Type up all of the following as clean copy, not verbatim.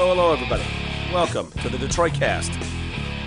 Hello, everybody. Welcome to the Detroit Cast.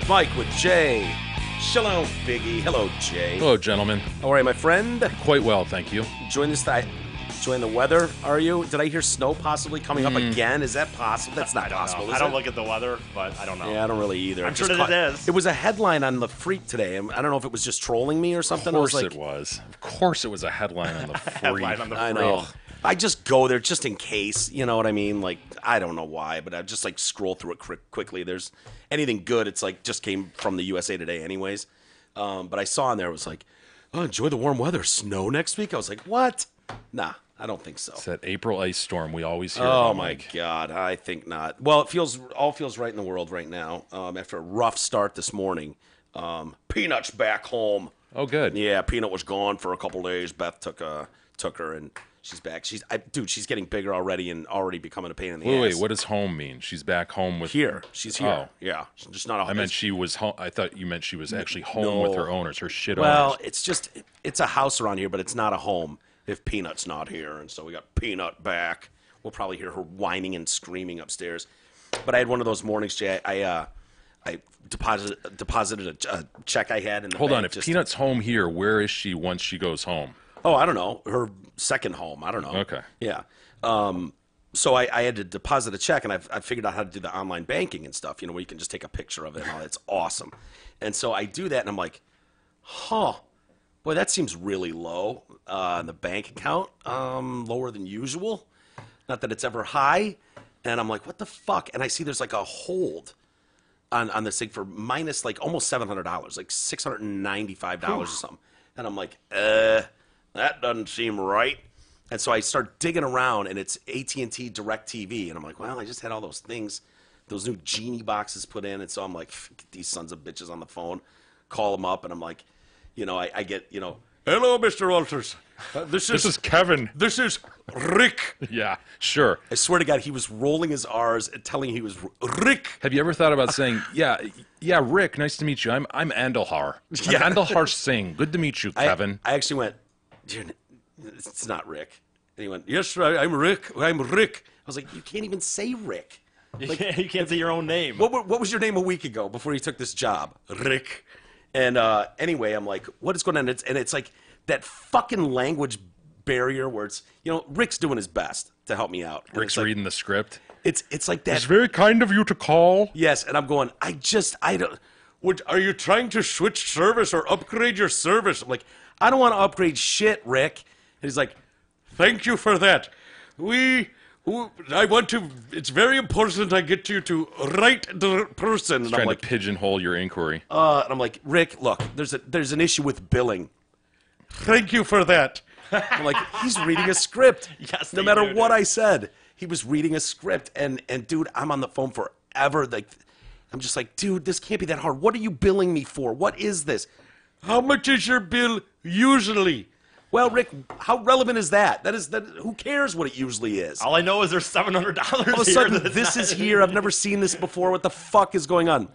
Mike with Jay. Shalom, Biggie. Hello, Jay. Hello, gentlemen. How are you, my friend? Quite well, thank you. Enjoying the weather, are you? Did I hear snow possibly coming up again? Is that possible? That's not possible, is I don't it? look at the weather, but I don't know. Yeah, I don't really either. I'm sure that it is. It was a headline on The Freak today. I don't know if it was just trolling me or something. Of course I was it was. Of course it was a headline on The Freak. Headline on the I Freak. know. I just go there just in case, you know what I mean? Like, I don't know why, but I just, like, scroll through it quickly. There's anything good, it's, like, just came from the USA Today anyways. But I saw in there, it was like, oh, enjoy the warm weather. Snow next week? I was like, what? Nah, I don't think so. It's that April ice storm we always hear Oh, about, my Mike. God. I think not. Well, it all feels right in the world right now. After a rough start this morning. Peanut's back home. Oh, good. Yeah, Peanut was gone for a couple days. Beth took her, and she's back. She's getting bigger already and already becoming a pain in the ass. Wait, what does home mean? She's back home with... Here. She's here. Oh. Yeah. She's just not a I meant she was home. I thought you meant she was actually home No. with her owners, her shit Well, owners. it's a house around here, but it's not a home if Peanut's not here. And so we got Peanut back. We'll probably hear her whining and screaming upstairs. But I had one of those mornings, Jay. I deposited a check I had in the Hold bank. on. If Peanut's home here, where is she once she goes home? Oh, I don't know. Her second home. I don't know. Okay. Yeah. So I had to deposit a check, and I figured out how to do the online banking and stuff, where you can just take a picture of it and all that. It's awesome. And so I do that, and I'm like, huh, boy, that seems really low in the bank account, lower than usual. Not that it's ever high. And I'm like, what the fuck? And I see there's like a hold on this thing for minus like almost $700, like $695 or something. And I'm like, that doesn't seem right. And so I start digging around, and it's AT&T DirecTV. And I'm like, well, I just had all those things, those new Genie boxes put in. And so I'm like, get these sons of bitches on the phone, call them up. And I'm like, I get, hello, Mr. Walters. This is Kevin. This is Rick. Yeah, sure. I swear to God, he was rolling his R's and telling he was Rick. Have you ever thought about saying, yeah, Rick, nice to meet you. I'm Andelhar. Yeah. I'm Andelhar Singh. Good to meet you, Kevin. I actually went, dude, it's not Rick. And he went, yes, I'm Rick. I'm Rick. I was like, you can't even say Rick. Like, You can't say your own name. What was your name a week ago before you took this job? Rick. And anyway, I'm like, what is going on? And it's like that fucking language barrier where it's, Rick's doing his best to help me out. And Rick's it's like, reading the script. It's like that. It's very kind of you to call. Yes, and I'm going, I don't. Are you trying to switch service or upgrade your service? I'm like, I don't want to upgrade shit, Rick. And he's like, thank you for that. It's very important I get you to right the person. And Trying I'm like, to pigeonhole your inquiry. and I'm like, Rick, look, there's an issue with billing. Thank you for that. I'm like, he's reading a script. Yes, no they matter do, what dude. I said, he was reading a script. And dude, I'm on the phone forever. Like, I'm just like, dude, this can't be that hard. What are you billing me for? What is this? How much is your bill usually? Well, Rick, how relevant is that? Who cares what it usually is? All I know is there's $700 All of a sudden, this is here. I've never seen this before. What the fuck is going on?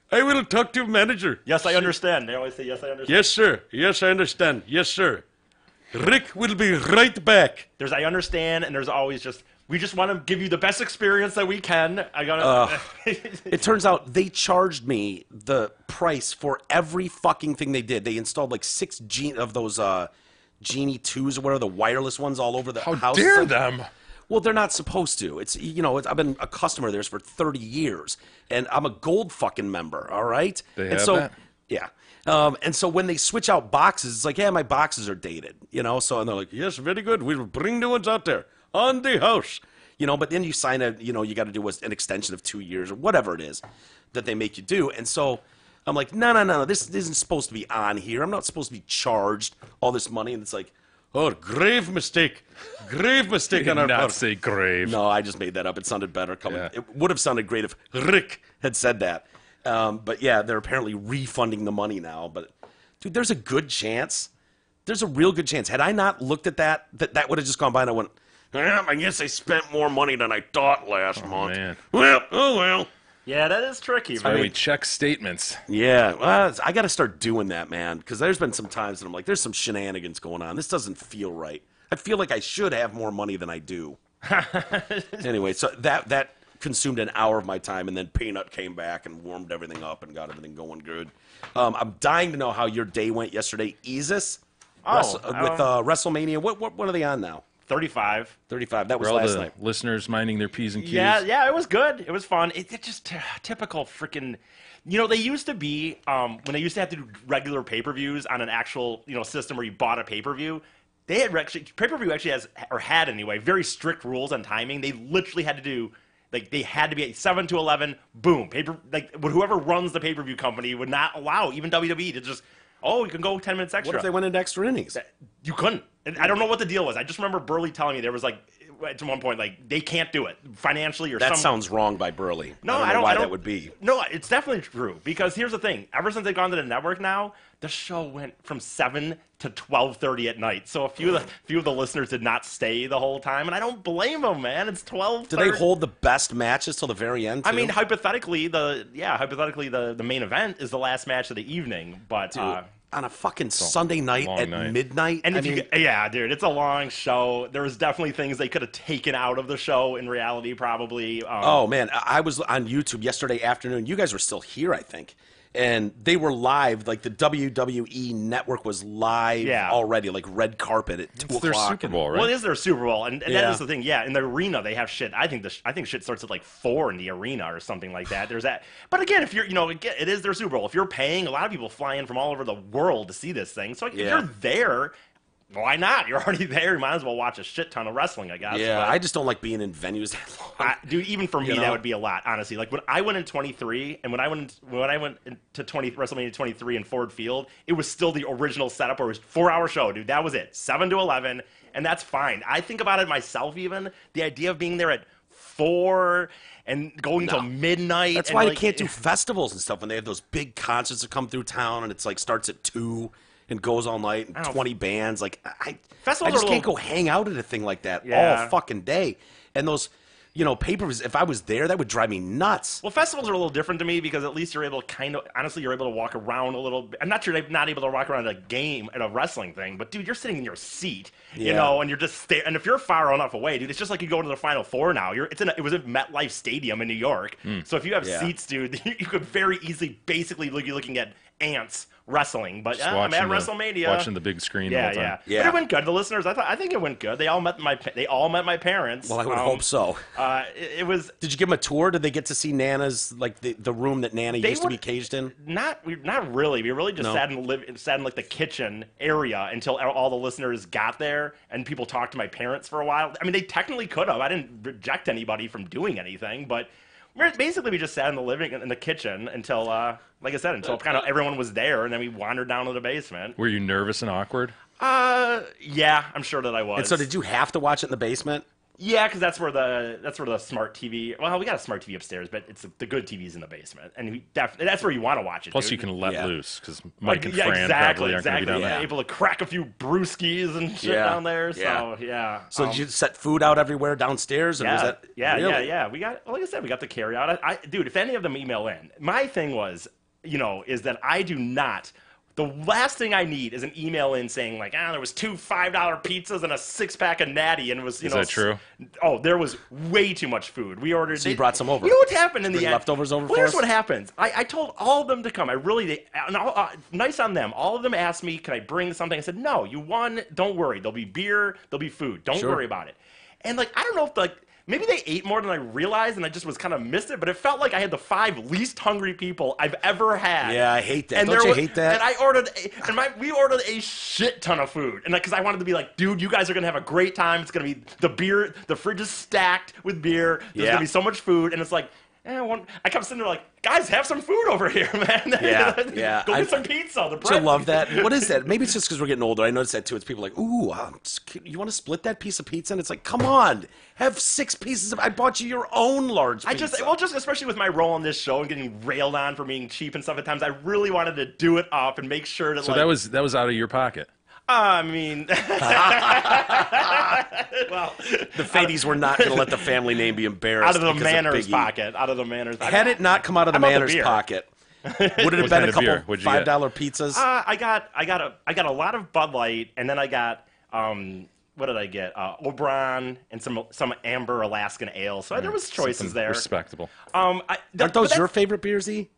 I will talk to manager. Yes, I understand. They always say, yes, I understand. Yes, sir. Yes, I understand. Yes, sir. Rick will be right back. There's I understand, and there's always just, we just want to give you the best experience that we can. I gotta. It turns out they charged me the price for every fucking thing they did. They installed like 6 of those Genie 2s or whatever, the wireless ones all over the house. How dare them? Well, they're not supposed to. It's I've been a customer of theirs for 30 years, and I'm a gold fucking member. All right. They and have so, that? Yeah. And so when they switch out boxes, it's like, yeah, my boxes are dated. So and they're like, yes, very good. We'll bring new ones out there on the house. But then you sign you got to do an extension of 2 years or whatever it is that they make you do. And so I'm like, no, this isn't supposed to be on here. I'm not supposed to be charged all this money. And it's like, oh, grave mistake on our Not part. say grave. No, I just made that up. It sounded better. Yeah. It would have sounded great if Rick had said that. But yeah, they're apparently refunding the money now. But dude, there's a good chance. There's a real good chance. Had I not looked at that would have just gone by, and I went, I guess I spent more money than I thought last month. Man. Well. Yeah, that is tricky. That's why we check statements. Yeah, well, I got to start doing that, man, because there's been some times that I'm like, there's some shenanigans going on. This doesn't feel right. I feel like I should have more money than I do. Anyway, so that consumed an hour of my time, and then Peanut came back and warmed everything up and got everything going good. I'm dying to know how your day went yesterday. Isis with WrestleMania. What are they on now? 35. 35. That was Were all last the night. listeners minding their P's and Q's? Yeah, it was good. It was fun. It just typical freaking. They used to be when they used to have to do regular pay-per-views on an actual system where you bought a pay-per-view. They had pay-per-view actually had anyway very strict rules on timing. They literally had to do. Like, they had to be at 7 to 11, boom. Whoever runs the pay-per-view company would not allow even WWE to just, you can go 10 minutes extra. What if they went into extra innings? You couldn't. And I don't know what the deal was. I just remember Burley telling me there was, at one point, they can't do it financially or something. That sounds wrong by Burley. No, I don't know why that would be. No, it's definitely true. Because here's the thing. Ever since they've gone to the network now, the show went from 7 to 12:30 at night. So a few of the listeners did not stay the whole time, and I don't blame them, man. It's 12:30. Do they hold the best matches till the very end, too? I mean, hypothetically, the main event is the last match of the evening, but Dude, on a fucking Sunday night at midnight. And dude, it's a long show. There was definitely things they could have taken out of the show in reality, probably. Oh man, I was on YouTube yesterday afternoon. You guys were still here, I think, and they were live. Like the WWE Network was live already, like red carpet at 2 o'clock. It's their Super Bowl, right? Well, it is their Super Bowl, and that is the thing. Yeah, in the arena they have shit. I think shit starts at 4 in the arena or something like that. There's that. But again, if you're it is their Super Bowl. If you're paying, a lot of people fly in from all over the world to see this thing. So if you're there, why not? You're already there. You might as well watch a shit ton of wrestling, I guess. Yeah, but I just don't like being in venues that long. Dude, even for me, that would be a lot, honestly. Like when I went in 23, and when I went into WrestleMania 23 in Ford Field, it was still the original setup where it was 4-hour show, dude. That was it, 7 to 11, and that's fine. I think about it myself. Even the idea of being there at 4 and going till midnight. That's why they can't do festivals and stuff when they have those big concerts that come through town, and it's starts at 2. And goes all night and 20 bands. I just can't go hang out at a thing like that all fucking day. And those, pay-per-views, if I was there, that would drive me nuts. Well, festivals are a little different to me because at least you're able to you're able to walk around a little bit. I'm not sure you're not able to walk around at a wrestling thing, but dude, you're sitting in your seat, and you're just and if you're far enough away, dude, it's just like you go to the Final Four now. It was at MetLife Stadium in New York. So if you have seats, dude, you could very easily basically looking at ants wrestling, but I'm at WrestleMania, watching the big screen. the whole time. But it went good. The listeners, I think it went good. They all met my parents. Well, I would hope so. It was. Did you give them a tour? Did they get to see Nana's the room that Nana used to be caged in? Not really. We really just sat in the kitchen area until all the listeners got there, and people talked to my parents for a while. I mean, they technically could have. I didn't reject anybody from doing anything, but. Basically, we just sat in the kitchen until, like I said, until kind of everyone was there, and then we wandered down to the basement. Were you nervous and awkward? Yeah, I'm sure that I was. And so, did you have to watch it in the basement? Yeah, because that's where the smart TV. Well, we got a smart TV upstairs, but it's the good TV's in the basement, and that's where you want to watch it. Plus, dude. you can let loose because Mike and Fran probably aren't going to be down there. Able to crack a few brewskis and shit down there. So So did you set food out everywhere downstairs? And was that yeah. We got, like I said, we got the carry out. Dude, if any of them email in, my thing was, is that I do not. The last thing I need is an email in saying there was 2 $5 pizzas and a 6-pack of Natty, and it was Is that true? Oh, there was way too much food. We ordered. So you brought some over. You know what happened in the end? Leftovers over. Well, here's what happens. I told all of them to come. Nice on them. All of them asked me, "Can I bring something?" I said, "No, you won. Don't worry. There'll be beer. There'll be food. Don't worry about it." And I don't know if maybe they ate more than I realized, and I just was kind of missed it. But it felt like I had the 5 least hungry people I've ever had. Yeah, I hate that. Don't you hate that? And I ordered, we ordered a shit ton of food, and because I wanted to be like, dude, you guys are gonna have a great time. It's gonna be the beer. The fridge is stacked with beer. There's gonna be so much food, and it's like. I kept sitting there guys, have some food over here, man. Yeah. Go get some pizza. The bread. I love that. What is that? Maybe it's just because we're getting older. I noticed that too. It's people ooh, you want to split that piece of pizza? And it's come on, have 6 pieces. I bought you your own large pizza. Just especially with my role on this show and getting railed on for being cheap and stuff at times, I really wanted to do it up and make sure that. So that was out of your pocket. I mean, well, the Fadies were not going to let the family name be embarrassed. Out of the Manor's pocket. Out of the Manor's. Had it not come out of the Manor's pocket, would it have been a couple $5 pizzas? I got a lot of Bud Light, and then I got what did I get? Oberon and some amber Alaskan ale. So there was choices Something there. respectable. Aren't those your favorite beers, E?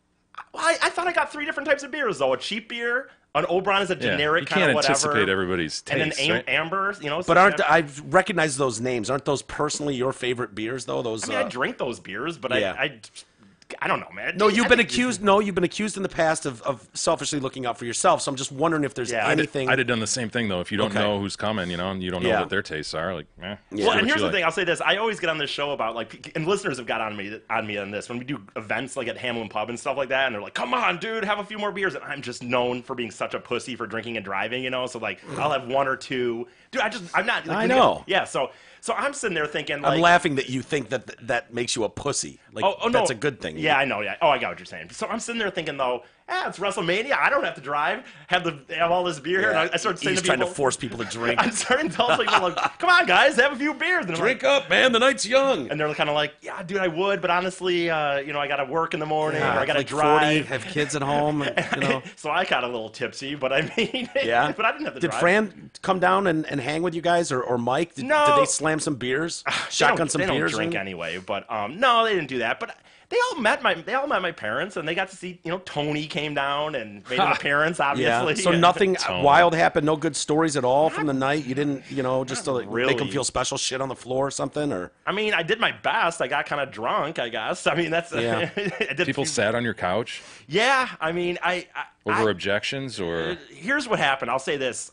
I thought I got 3 different types of beers though. A cheap beer, an Oberon is a generic kind of whatever. You can't anticipate everybody's taste, and then right? amber, you know. But I recognize those names. Aren't those personally your favorite beers though? Those. I mean, I drink those beers, but I don't know, man. No, you've been accused. No, you've been accused in the past of selfishly looking out for yourself. So I'm just wondering if there's anything. I'd have done the same thing though. If you don't know who's coming, you know, and you don't know what their tastes are, like, Well, and here's the thing. I'll say this: I always get on this show about and listeners have got on me on this when we do events like at Hamlin Pub and stuff like that, and they're like, "Come on, dude, have a few more beers." And I'm just known for being such a pussy for drinking and driving, you know. So like, I'll have 1 or 2. Dude, I'm not. Like, I know. Yeah. So I'm sitting there thinking, like, I'm laughing that you think that makes you a pussy. Like, that's a good thing. Yeah, I know. Yeah. Oh, I got what you're saying. So I'm sitting there thinking, though, it's WrestleMania. I don't have to drive. Have all this beer here. And I started saying He's to people, trying to force people to drink. I'm starting to tell people, like, come on, guys, have a few beers. And Drink up, man. The night's young. And they're kind of like, yeah, dude, I would, but honestly, I got to work in the morning, or I got to like drive. 40, have kids at home. You know. So I got a little tipsy, but I mean, yeah. But I didn't have to Did drive. Fran come down and hang with you guys, or Mike? No. Did they slam some beers? Shotgun some they beers? Don't drink anyway, but no, they didn't do that. But they all met my parents, and they got to see, Tony came down and made an appearance, obviously. Yeah. So nothing wild happened. No good stories at all from the night. You didn't, just to make them feel special. Shit on the floor or something, or. I mean, I did my best. I got kind of drunk, I guess. I mean, that's. Yeah. People sat on your couch. Yeah, I mean, over objections, or. Here's what happened. I'll say this: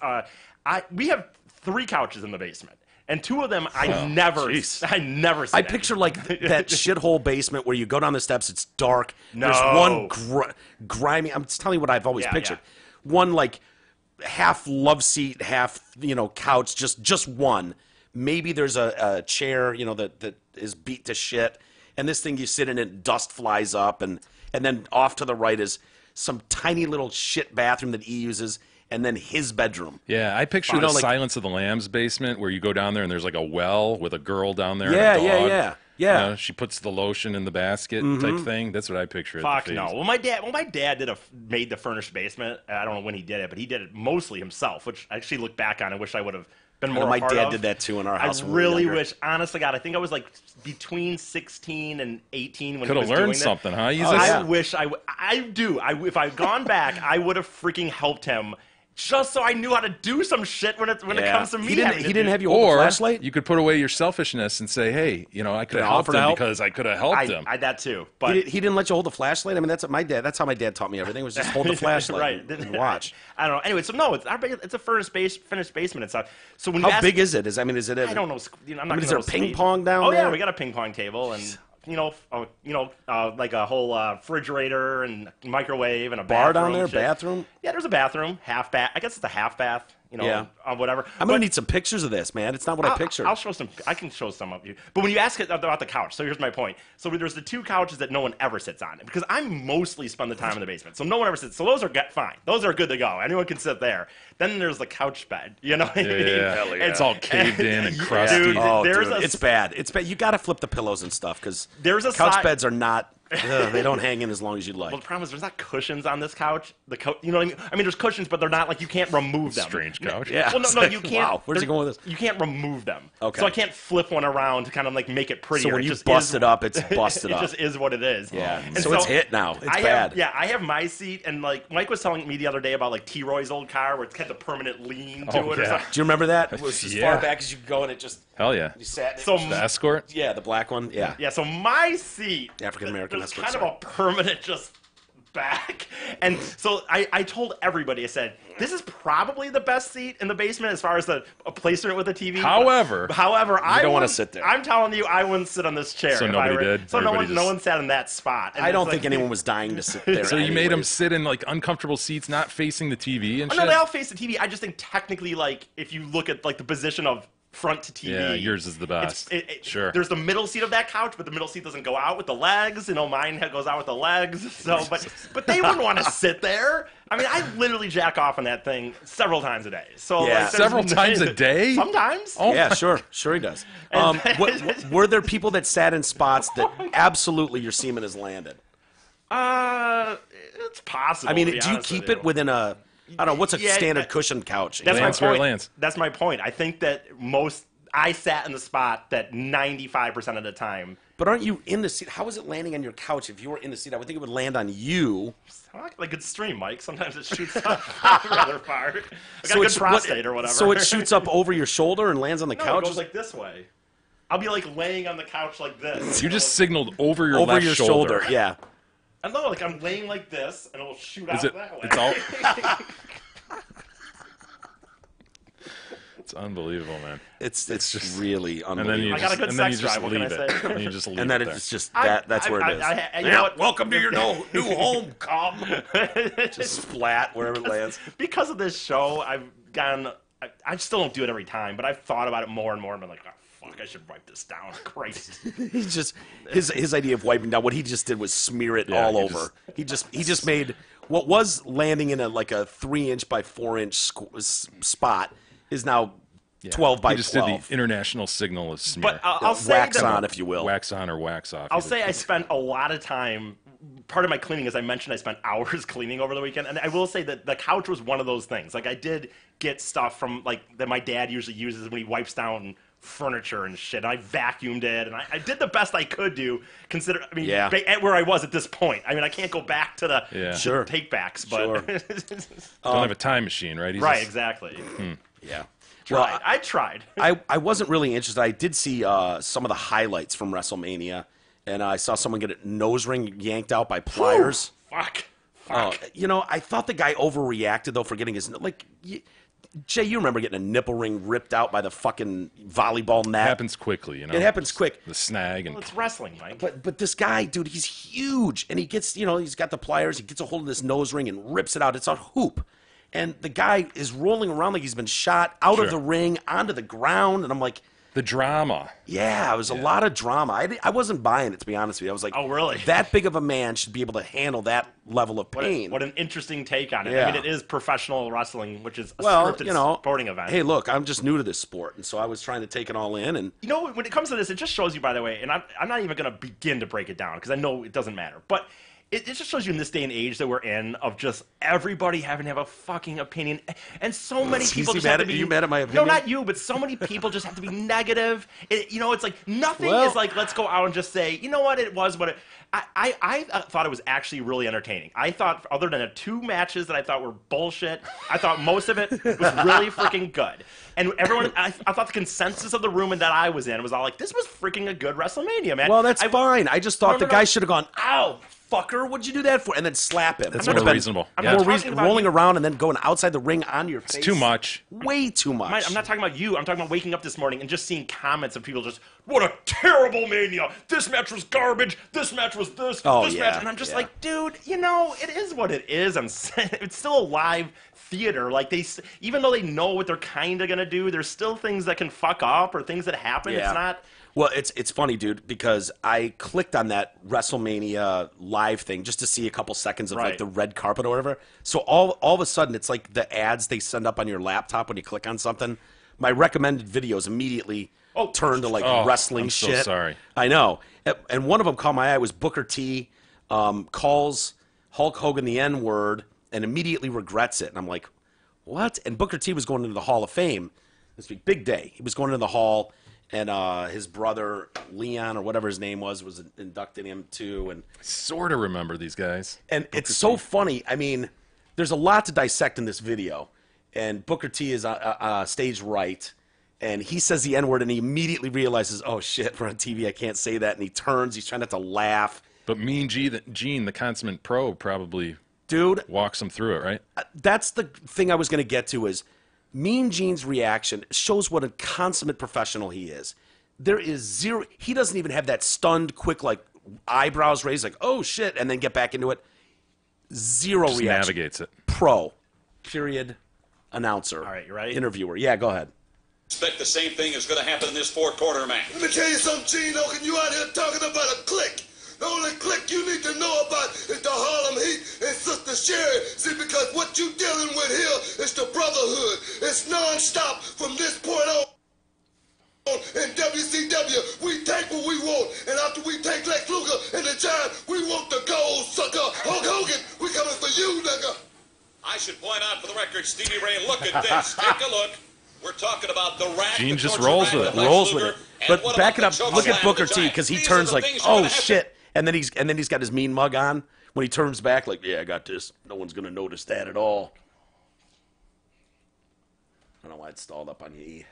we have 3 couches in the basement. And 2 of them, I never sit I picture like that shithole basement where you go down the steps. It's dark. No. There's one grimy. I'm just telling you what I've always pictured. Yeah. One like half love seat, half couch. Just one. Maybe there's a chair that is beat to shit. And this thing you sit in it, dust flies up, and then off to the right is some tiny little shit bathroom that he uses. And then his bedroom. Yeah, I picture the Silence of the Lambs basement where you go down there and there's like a well with a girl down there. Yeah, and a dog. Yeah. She puts the lotion in the basket type thing. That's what I picture. Fuck no. Well, my dad made the furnished basement. I don't know when he did it, but he did it mostly himself, which I actually look back on and wish I would have been more. My part dad of. did that too in our house. I really wish, honest to God, I think I was like between 16 and 18 when could he was have learned doing something, huh? I wish if I'd gone back, I would have freaking helped him. Just so I knew how to do some shit when it comes to me. He didn't have you hold the flashlight? You could put away your selfishness and say, hey, I could have helped him because I could have helped him. I that too. But he didn't let you hold the flashlight? I mean, that's how my dad taught me everything, was just hold the flashlight and watch. I don't know. Anyway, so no, it's a finished basement. It's so when how big is it? I don't know. I'm not is there a ping pong down there? there? Oh, yeah, we got a ping pong table and... like a whole refrigerator and microwave and a bar bathroom. Down there, shit. Bathroom? Yeah, there's a bathroom, half bath. I guess it's a half bath. Whatever. I'm gonna need some pictures of this, man. It's not what I pictured. I'll show some. I can show some of you. But when you ask about the couch, so here's my point. So there's the 2 couches that no one ever sits on, because I mostly spend the time in the basement, so no one ever sits. So those are fine. Those are good to go. Anyone can sit there. Then there's the couch bed. You know what I mean? Yeah. It's all caved in and crusty. Dude, it's bad. It's bad. You got to flip the pillows and stuff, because couch beds are not. They don't hang in as long as you'd like. Well, the problem is there's not cushions on this couch. You know what I mean? I mean, there's cushions, but they're not like you can't remove them. Strange couch. Yeah. Well, no, you can't. Wow, where's he going with this? You can't remove them. Okay. So I can't flip one around to kind of like make it prettier. So when you bust it up, it's busted up. It just is what it is. Yeah. And so it's hit now. It's bad. I have my seat, and like Mike was telling me the other day about like T-Roy's old car where it's got the permanent lean to it or something. Do you remember that? It was as far back as you could go, and it just. Hell yeah. You sat. The Escort. Yeah, the black one. Yeah. Yeah. So my seat. African American Escort. Kind of a permanent just back. And so I told everybody, I said, this is probably the best seat in the basement as far as a placement with a TV. However, I don't want to sit there. I'm telling you, I wouldn't sit on this chair. So nobody did? So no one sat in that spot. And I don't think anyone was dying to sit there. So you made them sit in like uncomfortable seats, not facing the TV and shit? No, they all face the TV. I just think technically, like, if you look at like the position of front to TV. Yeah, yours is the best. Sure. There's the middle seat of that couch, but the middle seat doesn't go out with the legs. Mine goes out with the legs. So, but they wouldn't want to sit there. I mean, I literally jack off on that thing several times a day. So yeah. Several times a day? Sometimes. Oh, yeah, sure he does. Were there people that sat in spots that absolutely your semen has landed? It's possible. I mean, do you keep it within a I don't know, what's a Yeah, standard cushion couch? That's Lands my where it point. lands. That's my point. I think that I sat in the spot that 95% of the time. But aren't you in the seat? How is it landing on your couch if you were in the seat? I would think it would land on you. Like it's stream, Mike. Sometimes it shoots up rather far. I got a good prostate or whatever. So it shoots up over your shoulder and lands on the No, couch? it goes like this way. I'll be like laying on the couch like this. You just signaled over your over left your shoulder. yeah. I know, like I'm laying like this, and it'll shoot out Is it? that way. It's all. It's unbelievable, man. It's just really And then unbelievable. you I got a good and then you sex just drive, what can leave I it. say? And you just leave and then it there. it's just that's where it is. you know what? Welcome to your new home, cum. Just splat wherever it lands. Because of this show, I've gone. I still don't do it every time, but I've thought about it more and more, and been like, oh, fuck, I should wipe this down. Christ. He's just his idea of wiping down. What he just did was smear it all he over. He just made what was landing in a 3-inch by 4-inch spot is now 12 by He just 12. did the international signal of smear. But I'll say wax that, on, if you will. Wax on or wax off. I'll either. say I spent a lot of time. Part of my cleaning, as I mentioned, I spent hours cleaning over the weekend, and I will say that the couch was one of those things. Like I did get stuff from that my dad usually uses when he wipes down furniture and shit. I vacuumed it, and I did the best I could do. At where I was at this point. I mean, I can't go back to the Sure. take backs, but Don't have a time machine, right? He's right, just- exactly. Yeah. Tried. I tried. I wasn't really interested. I did see some of the highlights from WrestleMania, and I saw someone get a nose ring yanked out by pliers. Fuck. I thought the guy overreacted though for getting his Jay. You remember getting a nipple ring ripped out by the fucking volleyball net? It happens quickly, you know. It happens quick. The snag and Well, it's wrestling, Mike. But this guy, dude, he's huge, and he gets he's got the pliers. He gets a hold of this nose ring and rips it out. It's a hoop. And the guy is rolling around like he's been shot out of the ring onto the ground. And I'm like, the drama. yeah, it was a lot of drama. I wasn't buying it, to be honest with you. I was like, Oh, really? That big of a man should be able to handle that level of pain. What an interesting take on it. Yeah. I mean, it is professional wrestling, which is a well, scripted sporting event. Hey, look, I'm just new to this sport, and so I was trying to take it all in. And You know, when it comes to this, it just shows you, by the way, and I'm not even going to begin to break it down because I know it doesn't matter. But it just shows you in this day and age that we're in of just everybody having to have a fucking opinion. And so many people just have to be... You mad at my opinion? No, not you, but so many people just have to be negative. It's like nothing Well- is like, let's go out and just say, you know what, it was what it... I thought it was actually really entertaining. I thought, other than the 2 matches that I thought were bullshit, I thought most of it was really freaking good. And everyone, I thought the consensus of the room that I was in was all like, this was freaking a good WrestleMania, man. well, that's fine. I just thought No, the no, guy no. should have gone, ow, fucker, what'd you do that for? And then slap him. That's It would have more been reasonable. I'm Yeah. not More talking reason, about rolling you. around and then going outside the ring on your face. It's too much. Way too much. I'm not talking about you. I'm talking about waking up this morning and just seeing comments of people just, what a terrible Mania. This match was garbage. This match was this. Oh, this yeah, match. And I'm just yeah. like, dude, it is what it is. It's still a live theater. Like even though they know what they're kind of going to do, there's still things that can fuck up or things that happen. Yeah. It's not... Well, it's funny, dude, because I clicked on that WrestleMania live thing just to see a couple seconds of like Right. the red carpet or whatever. So all of a sudden, it's like the ads they send up on your laptop when you click on something. My recommended videos immediately turn to like wrestling I'm so shit. sorry. I know. And one of them caught my eye was Booker T calls Hulk Hogan the N word and immediately regrets it. And I'm like, what? And Booker T was going into the Hall of Fame this week. Big day. He was going into the Hall. And his brother, Leon, or whatever his name was inducting him too. And Sort of remember these guys. and it's so funny. I mean, there's a lot to dissect in this video. And Booker T is stage right. And he says the N-word, and he immediately realizes, oh, shit, we're on TV. I can't say that. And he turns. He's trying not to laugh. But Mean Gene, the consummate pro, probably Dude, walks him through it, right? that's the thing I was going to get to is Mean Gene's reaction shows what a consummate professional he is. There is zero. He doesn't even have that stunned, quick, like eyebrows raised, like, oh, shit, and then get back into it. Zero Just reaction. navigates it. Pro. Period. Announcer. All right, you ready? Interviewer. Yeah, go ahead. Expect the same thing is going to happen in this fourth-quarter match. Let me tell you something, Gene Oken. You out here talking about a clique. The only clique you need to know about is the Harlem Heat and Sister Sherry. See, because what you dealing with here is the brotherhood. It's non-stop from this point on. In WCW, we take what we want, and after we take Lex Luger and the Giant, we want the gold, sucker. Hulk Hogan, we coming for you, nigga. I I should point out for the record, Stevie Ray, look at this. Take a look. We're talking about the rack. Gene the just torture rolls rack, with the it. Lex Rolls with Luger, it. and But what back it about up. the choke Look at slam Booker the T, giant? because he These turns are the like, things you're oh gonna have to- shit, and then he's got his mean mug on. When he turns back, like, yeah, I got this. No one's gonna notice that at all. I don't know why it stalled up on you.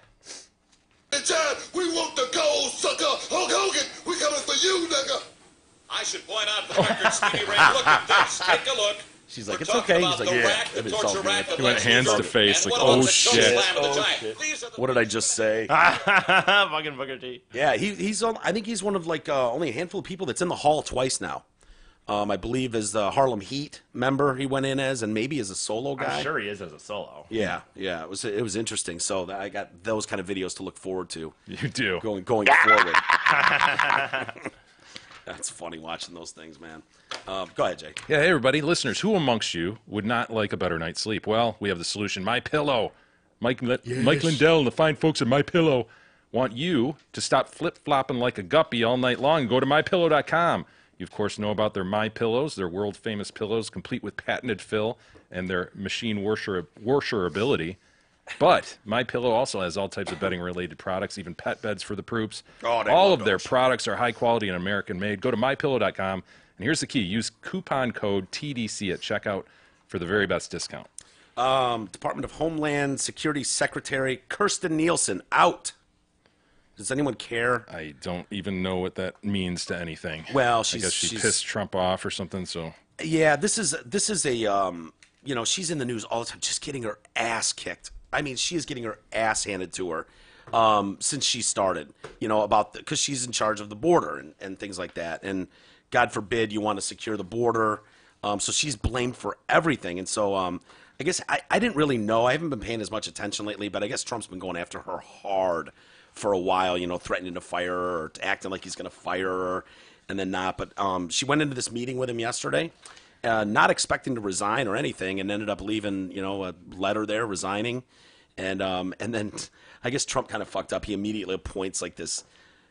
Time we want the gold sucker. Hulk Hogan, we coming for you, nigga. I should point out for the record, Stevie Ray, look at this. Take a look. She's like, We're it's talking okay. about He's like, the yeah, rack, the it's all torture good. rack, the He went Lex hands Luger, to face, and like, what about oh, the choke shit. slam of the giant? These are the What did I just say? Fucking Booker T. Yeah, he's on. I think he's one of like only a handful of people that's in the Hall twice now. I believe as the Harlem Heat member he went in as, and maybe as a solo guy. I'm sure he is as a solo. Yeah, it was interesting. So I got those kind of videos to look forward to. You do. Going forward. That's funny watching those things, man. Go ahead, Jay. Yeah, hey everybody, listeners, who amongst you would not like a better night's sleep? Well, we have the solution. My Pillow. Mike Lindell and the fine folks at My Pillow want you to stop flip-flopping like a guppy all night long and go to mypillow.com. You, of course, know about their My Pillows, their world-famous pillows, complete with patented fill and their machine washerability. But My Pillow also has all types of bedding-related products, even pet beds for the poops. Oh, they all love of their those. products are high-quality and American-made. Go to mypillow.com, and here's the key. Use coupon code TDC at checkout for the very best discount. Department of Homeland Security Secretary Kirstjen Nielsen out. Does anyone care? I don't even know what that means to anything. Well, I guess she pissed Trump off or something, so... Yeah, this is a you know, she's in the news all the time, just getting her ass kicked. I mean, she is getting her ass handed to her since she started. You know, because she's in charge of the border and things like that. And God forbid you want to secure the border, so she's blamed for everything. And so I guess I didn't really know. I haven't been paying as much attention lately, but I guess Trump's been going after her hard for a while. You know, threatening to fire her or acting like he's going to fire her. And then not. But she went into this meeting with him yesterday, not expecting to resign or anything, and ended up leaving, you know, a letter there resigning. And then I guess Trump kind of fucked up. He immediately appoints like this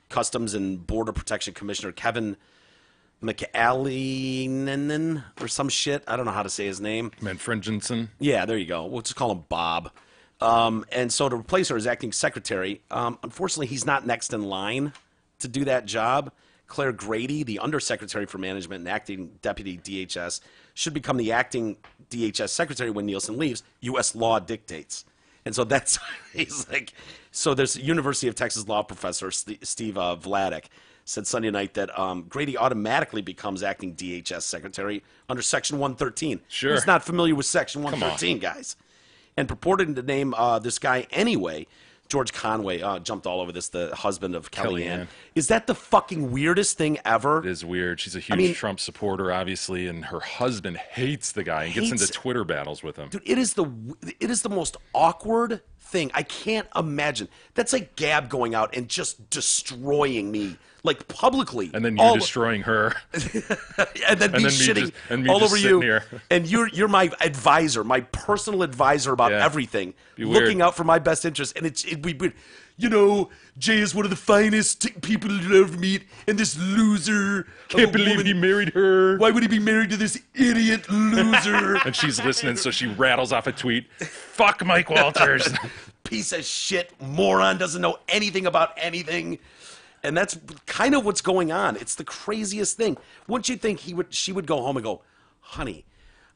Customs and Border Protection Commissioner, Kevin McAleenan or some shit. I don't know how to say his name. Manfredinson. Yeah, there you go. We'll just call him Bob. And so to replace her as acting secretary, unfortunately, he's not next in line to do that job. Claire Grady, the Undersecretary for Management and Acting Deputy DHS, should become the acting DHS Secretary when Nielsen leaves. U.S. law dictates. And so that's, he's like, so there's a University of Texas law professor, Steve Vladeck, said Sunday night that Grady automatically becomes acting DHS Secretary under Section 113. Sure. Who's not familiar with Section 113, guys? And purported to name this guy anyway. George Conway jumped all over this, the husband of Kellyanne. Is that the fucking weirdest thing ever? It is weird. She's a huge Trump supporter, obviously, and her husband hates the guy and gets into Twitter battles with him. Dude, it is the most awkward thing. I can't imagine. That's like Gab going out and just destroying me, like publicly. And then you destroying her. and then me shitting all over you. Here. And you're my advisor, my personal advisor about everything, looking out for my best interest. And we you know, Jay is one of the finest people you'll ever meet, and this loser. Can't believe he married her. Why would he be married to this idiot loser? And she's listening, so she rattles off a tweet. Fuck Mike Walters. Piece of shit, moron, doesn't know anything about anything. And that's kind of what's going on. It's the craziest thing. Wouldn't you think she would go home and go, honey,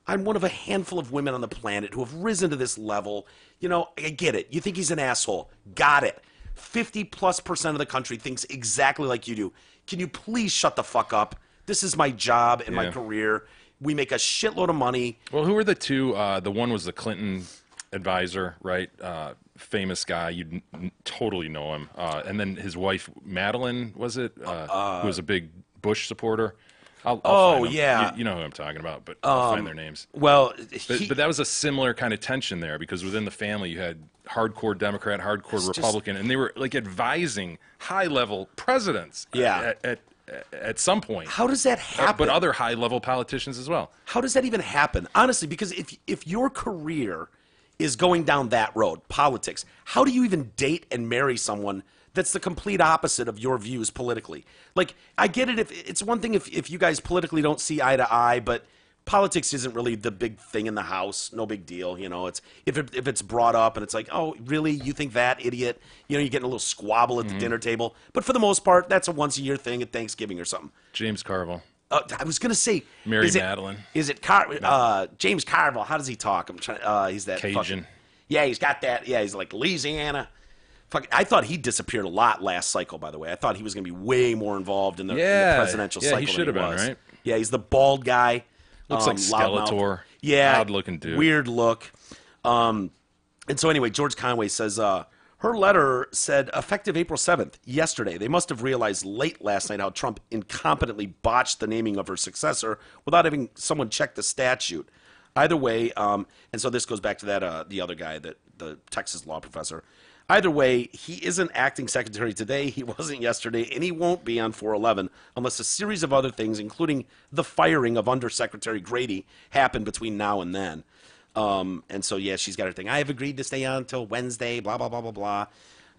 I'm one of a handful of women on the planet who have risen to this level. You know, I get it. You think he's an asshole. Got it. 50+% of the country thinks exactly like you do. Can you please shut the fuck up? This is my job and my career. We make a shitload of money. Well, who are the two? The one was the Clinton advisor, right? Famous guy. You'd totally know him. And then his wife, Madeline, was it? Who was a big Bush supporter. I'll find them. Yeah. You know who I'm talking about, but I'll find their names. Well, but that was a similar kind of tension there because within the family you had hardcore Democrat, hardcore Republican, and they were like advising high-level presidents at some point. How does that happen? But other high-level politicians as well. How does that even happen? Honestly, because if your career is going down that road, politics, how do you even date and marry someone that's the complete opposite of your views politically? Like, I get it. If it's one thing if you guys politically don't see eye to eye, but politics isn't really the big thing in the House. No big deal. You know, it's if it's brought up and it's like, oh, really? You think that, idiot? You know, you're getting a little squabble at the dinner table. But for the most part, that's a once-a-year thing at Thanksgiving or something. James Carville. I was going to say... Mary Madeline. Is it James Carville? How does he talk? I'm trying... he's that... Cajun. Yeah, he's got that... Yeah, he's like Louisiana. I thought he disappeared a lot last cycle, by the way. I thought he was going to be way more involved in the presidential cycle. Yeah, he should have been, right? Yeah, he's the bald guy. Looks like Skeletor. Yeah. Odd-looking dude. Weird look. And so anyway, George Conway says, her letter said, effective April 7th, yesterday, they must have realized late last night how Trump incompetently botched the naming of her successor without having someone check the statute. Either way, and so this goes back to that the other guy, the Texas law professor. Either way, he isn't acting secretary today, he wasn't yesterday, and he won't be on 4/11 unless a series of other things, including the firing of Undersecretary Grady, happen between now and then. And so, yeah, she's got her thing. I have agreed to stay on until Wednesday, blah, blah, blah, blah,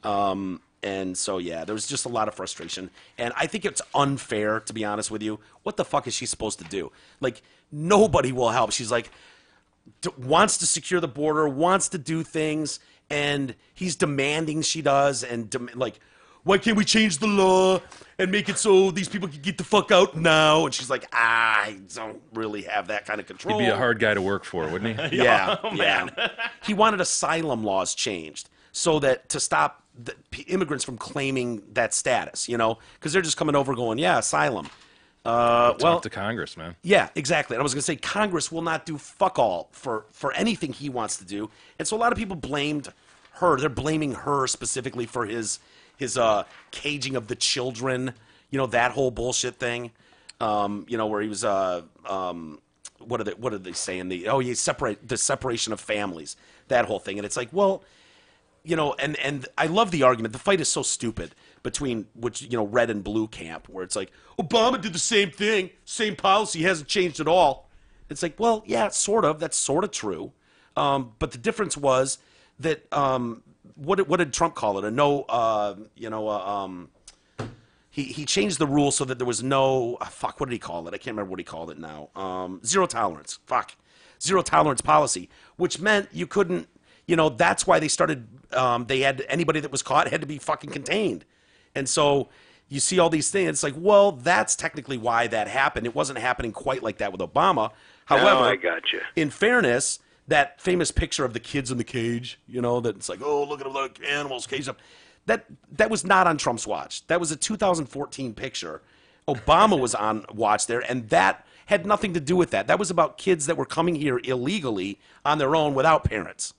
blah. And so, yeah, there was just a lot of frustration. And I think it's unfair, to be honest with you. What the fuck is she supposed to do? Like, nobody will help. She's like, wants to secure the border, wants to do things, and he's demanding she does. And, like, why can't we change the law and make it so these people can get the fuck out now? And she's like, I don't really have that kind of control. He'd be a hard guy to work for, wouldn't he? Yeah, Oh, man. He wanted asylum laws changed so that to stop the immigrants from claiming that status, you know, because they're just coming over going, yeah, asylum. Talk to Congress, man. Yeah, exactly. And I was going to say Congress will not do fuck all for anything he wants to do. And so a lot of people blamed her. They're blaming her specifically for his caging of the children, you know, that whole bullshit thing. You know, where he was what are they saying? The separation of families, that whole thing. And it's like, well, you know, and I love the argument. The fight is so stupid between red and blue camp, where it's like Obama did the same thing, same policy, hasn't changed at all. It's like, well, yeah, sort of. That's sort of true. But the difference was that what did Trump call it? He changed the rule so that there was no what did he call it? I can't remember what he called it now. Zero tolerance. Zero tolerance policy, which meant you couldn't. You know, that's why they started. They had anybody that was caught had to be fucking contained, and so you see all these things. It's like, well, that's technically why that happened. It wasn't happening quite like that with Obama. However, I gotcha. In fairness, that famous picture of the kids in the cage, you know, that it's like, oh, look at them, like animals caged up. That was not on Trump's watch. That was a 2014 picture. Obama was on watch there, and that had nothing to do with that. That was about kids that were coming here illegally on their own without parents.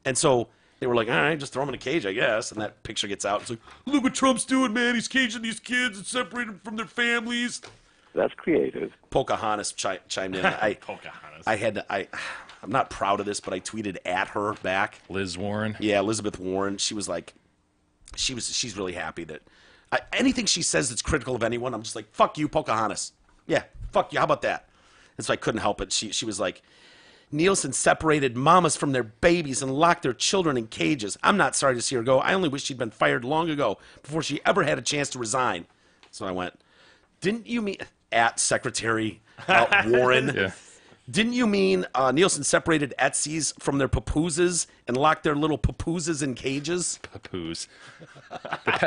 And so they were like, all right, just throw them in a cage, I guess. And that picture gets out. It's like, look what Trump's doing, man. He's caging these kids and separating them from their families. That's creative. Pocahontas chimed in. Pocahontas. I'm not proud of this, but I tweeted at her back. Liz Warren. Yeah, Elizabeth Warren. She was like, she's really happy that anything she says that's critical of anyone, I'm just like, fuck you, Pocahontas. Yeah, fuck you. How about that? And so I couldn't help it. She was like, Nielsen separated mamas from their babies and locked their children in cages. I'm not sorry to see her go. I only wish she'd been fired long ago before she ever had a chance to resign. So I went, didn't you mean at Secretary Warren? Yeah. Didn't you mean Nielsen separated Etsy's from their papooses and locked their little papooses in cages? Papoose.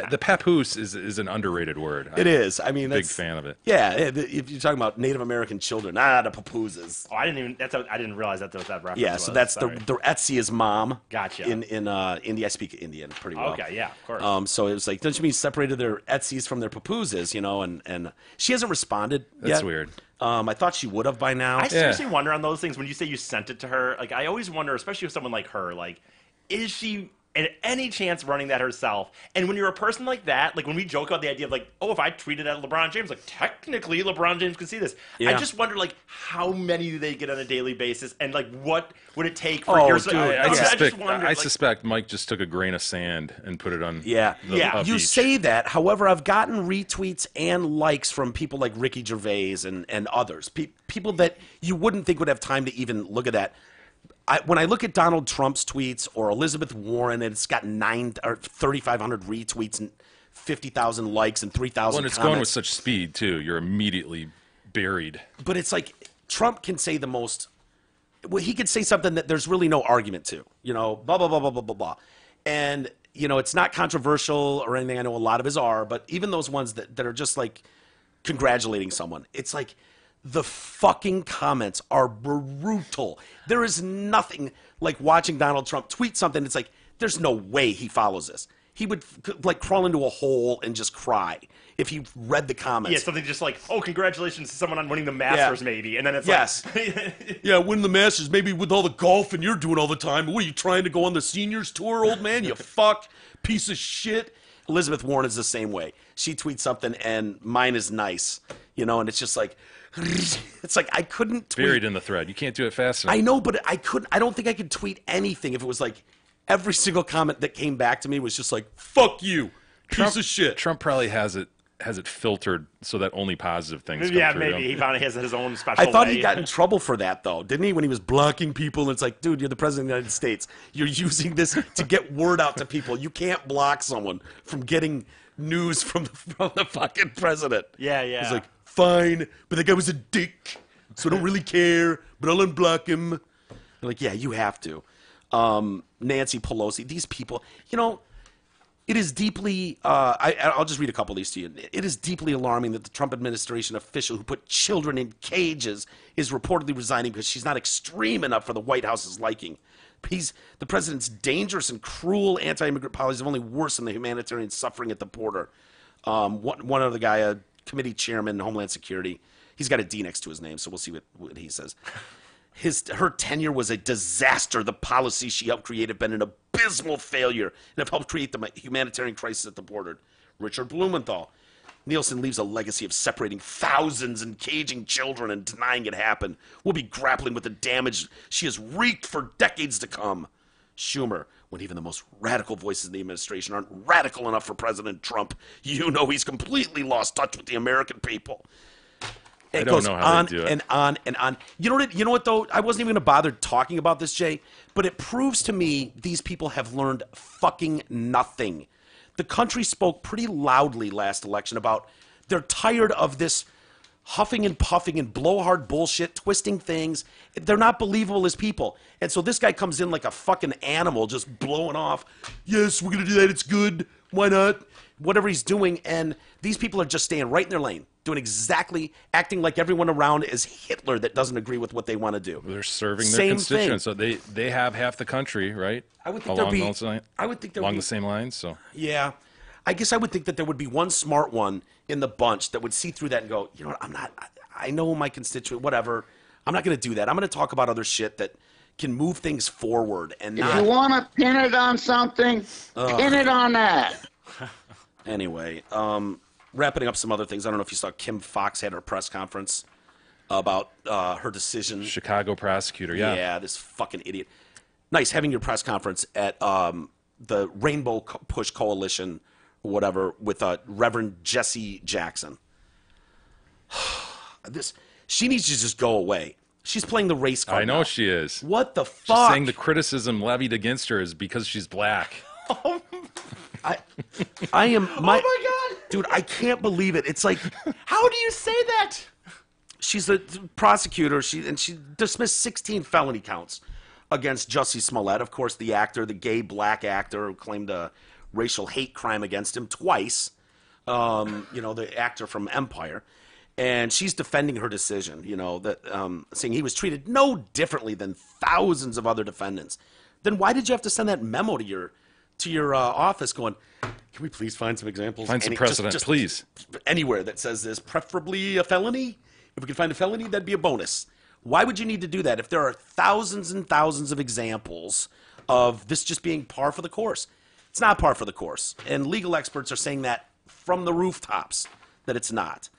The papoose is an underrated word. It is. I mean, big fan of it. Yeah, if you're talking about Native American children, the papooses. Oh, I didn't realize that was that reference. Yeah, so that's the Etsy's mom. Gotcha. In India, I speak Indian pretty well. Okay, yeah, of course. So it was like, don't you mean separated their Etsy's from their papooses? You know, and she hasn't responded yet. That's weird. I thought she would have by now. I seriously wonder on those things when you say you sent it to her. Like, I always wonder, especially with someone like her, like, is she at any chance running that herself? And when you're a person like that, like when we joke about the idea of like, oh, if I tweeted at LeBron James, like technically LeBron James could see this. Yeah. I just wonder like how many do they get on a daily basis, and like what would it take for Oh, yours? dude, I suspect Mike just took a grain of sand and put it on. Yeah. a You beach. say that. However, I've gotten retweets and likes from people like Ricky Gervais and others. People that you wouldn't think would have time to even look at that. When I look at Donald Trump's tweets or Elizabeth Warren, and it's got 3,500 retweets and 50,000 likes and 3,000 When it's comments. going with such speed too, you're immediately buried. But it's like Trump can say the most. Well, he could say something that there's really no argument to. You know, blah blah blah blah blah blah blah, and you know it's not controversial or anything. I know a lot of his are, but even those ones that are just like congratulating someone, it's like the fucking comments are brutal. There is nothing like watching Donald Trump tweet something. It's like there's no way he follows this. He would like crawl into a hole and just cry if he read the comments. Yeah, something just like, oh, congratulations to someone on winning the Masters, maybe. And then it's like... Yeah, win the Masters, maybe with all the golfing you're doing all the time. What, are you trying to go on the seniors tour, old man? You fuck, piece of shit. Elizabeth Warren is the same way. She tweets something, and mine is nice. You know, and it's just like... It's like I couldn't tweet. Buried in the thread. You can't do it fast enough. I know, but I couldn't. I don't think I could tweet anything if it was like... Every single comment that came back to me was just like, fuck you, piece of shit. Trump probably has it filtered so that only positive things come Yeah, through maybe. him. He found he has his own special I thought way. he got in trouble for that, though, didn't he? When he was blocking people, and it's like, dude, you're the president of the United States. You're using this to get word out to people. You can't block someone from getting news from the fucking president. Yeah. He's like, fine, but that guy was a dick, so I don't really care, but I'll unblock him. They're like, yeah, you have to. Nancy Pelosi, these people, you know, it is deeply, I'll just read a couple of these to you. It is deeply alarming that the Trump administration official who put children in cages is reportedly resigning because she's not extreme enough for the White House's liking. The president's dangerous and cruel anti-immigrant policies have only worsened the humanitarian suffering at the border. One other guy, a committee chairman, Homeland Security, he's got a D next to his name, so we'll see what he says. Her tenure was a disaster. The policies she helped create have been an abysmal failure and have helped create the humanitarian crisis at the border. Richard Blumenthal. Nielsen leaves a legacy of separating thousands and caging children and denying it happened. We'll be grappling with the damage she has wreaked for decades to come. Schumer, when even the most radical voices in the administration aren't radical enough for President Trump, you know he's completely lost touch with the American people. It don't goes know how on they do it. and on and on. You know what though? I wasn't even going to bother talking about this, Jay, but it proves to me these people have learned fucking nothing. The country spoke pretty loudly last election about they're tired of this huffing and puffing and blowhard bullshit, twisting things. They're not believable as people. And so this guy comes in like a fucking animal just blowing off. Yes, we're going to do that. It's good. Why not? Whatever he's doing. And these people are just staying right in their lane, doing exactly, acting like everyone around is Hitler that doesn't agree with what they want to do. They're serving their Same constituents, thing. so they have half the country, right? I would think along there'd be. those lines, I would think there'd along be, the same lines. So Yeah, I guess I would think that there would be one smart one in the bunch that would see through that and go, you know what? I'm not. I know my constituent. Whatever. I'm not going to do that. I'm going to talk about other shit that can move things forward and If not. you want to pin it on something, pin it on that. Anyway, wrapping up some other things. I don't know if you saw Kim Foxx had her press conference about her decision. Chicago prosecutor, yeah. Yeah, this fucking idiot. Nice having your press conference at the Rainbow Push Coalition, or whatever, with Reverend Jesse Jackson. She needs to just go away. She's playing the race card. I know now. she is. What the She's fuck? saying the criticism levied against her is because she's black. I am. Oh my God. Dude, I can't believe it. It's like. How do you say that? She's a prosecutor. She dismissed 16 felony counts against Jussie Smollett, of course, the actor, the gay black actor who claimed a racial hate crime against him twice. The actor from Empire, and she's defending her decision. That saying he was treated no differently than thousands of other defendants. Then why did you have to send that memo to your office going? Can we please find some examples? Find some precedent, just please. Anywhere that says this, preferably a felony. If we could find a felony, that'd be a bonus. Why would you need to do that if there are thousands and thousands of examples of this just being par for the course? It's not par for the course. And legal experts are saying that from the rooftops, that it's not.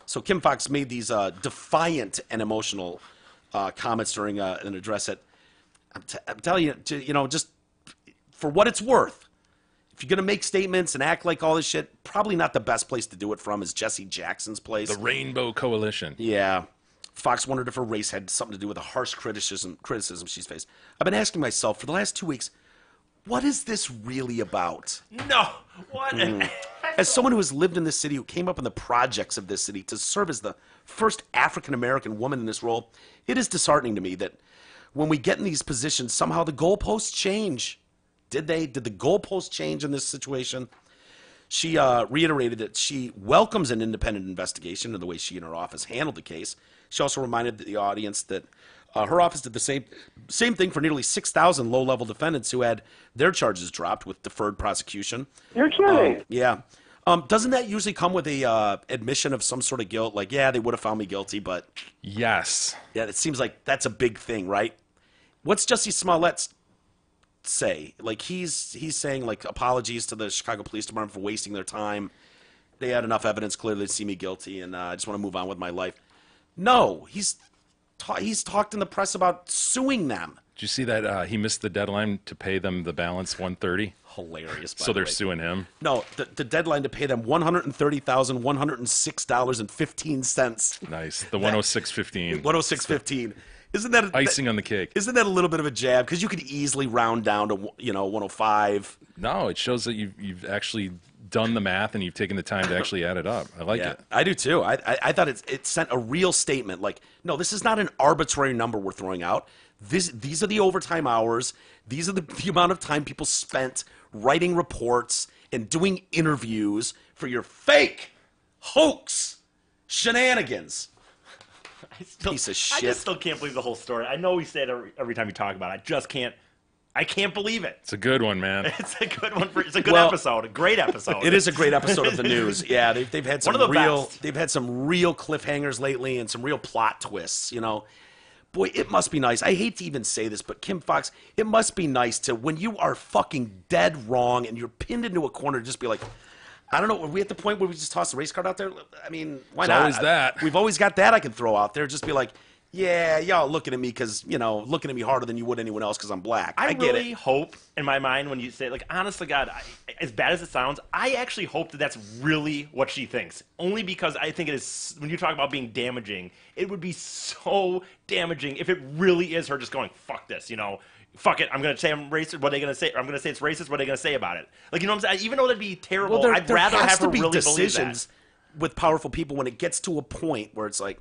So Kim Foxx made these defiant and emotional comments during an address at, I'm telling you, just for what it's worth, if you're going to make statements and act like all this shit, probably not the best place to do it from is Jesse Jackson's place. The Rainbow Coalition. Yeah. Fox wondered if her race had something to do with the harsh criticism she's faced. I've been asking myself for the last 2 weeks, what is this really about? No. What? as someone who has lived in this city, who came up in the projects of this city to serve as the first African-American woman in this role, it is disheartening to me that when we get in these positions, somehow the goalposts change. Did they? Did the goalposts change in this situation? She reiterated that she welcomes an independent investigation in the way she and her office handled the case. She also reminded the audience that her office did the same thing for nearly 6,000 low-level defendants who had their charges dropped with deferred prosecution. You're kidding. Yeah. Doesn't that usually come with a admission of some sort of guilt? Like, yeah, they would have found me guilty, but... Yes. Yeah, it seems like that's a big thing, right? What's Jussie Smollett say? Like, he's saying, like, apologies to the Chicago Police Department for wasting their time. They had enough evidence clearly to see me guilty, and I just want to move on with my life. No, he's talked in the press about suing them. Did you see that he missed the deadline to pay them the balance $130? Hilarious. So they're suing him. No, the deadline to pay them $130,106.15. Nice. The 106.15. 106.15. Isn't that icing on the cake? Isn't that a little bit of a jab? Because you could easily round down to 105. No, it shows that you've actually done the math and you've taken the time to actually add it up. I like it. I do too. I thought it sent a real statement. Like, no, this is not an arbitrary number we're throwing out. These are the overtime hours. These are the amount of time people spent writing reports and doing interviews for your fake hoax shenanigans. Piece of shit. I just still can't believe the whole story. I know we say it every time you talk about it. I can't believe it. It's a good one, man. It's a good one. It's a good episode. A great episode. It is a great episode of the news. Yeah, they've had some best. They've had some real cliffhangers lately and some real plot twists. Boy, it must be nice. I hate to even say this, but Kim Foxx, it must be nice to, when you are fucking dead wrong and you're pinned into a corner, just be like, I don't know, are we at the point where we just toss the race card out there? I mean, why not? Always that. We've always got that I can throw out there. Just be like, yeah, y'all looking at me because, looking at me harder than you would anyone else because I'm black. I get really hope in my mind when you say, like, honest to God, as bad as it sounds, I actually hope that that's really what she thinks. Only because I think it is, when you talk about being damaging, it would be so damaging if it really is her just going, fuck this, fuck it, I'm going to say I'm racist, what are they going to say? I'm going to say it's racist, what are they going to say about it? Like, you know what I'm saying? Even though that'd be terrible, I'd rather have her really believe that. With powerful people when it gets to a point where it's like,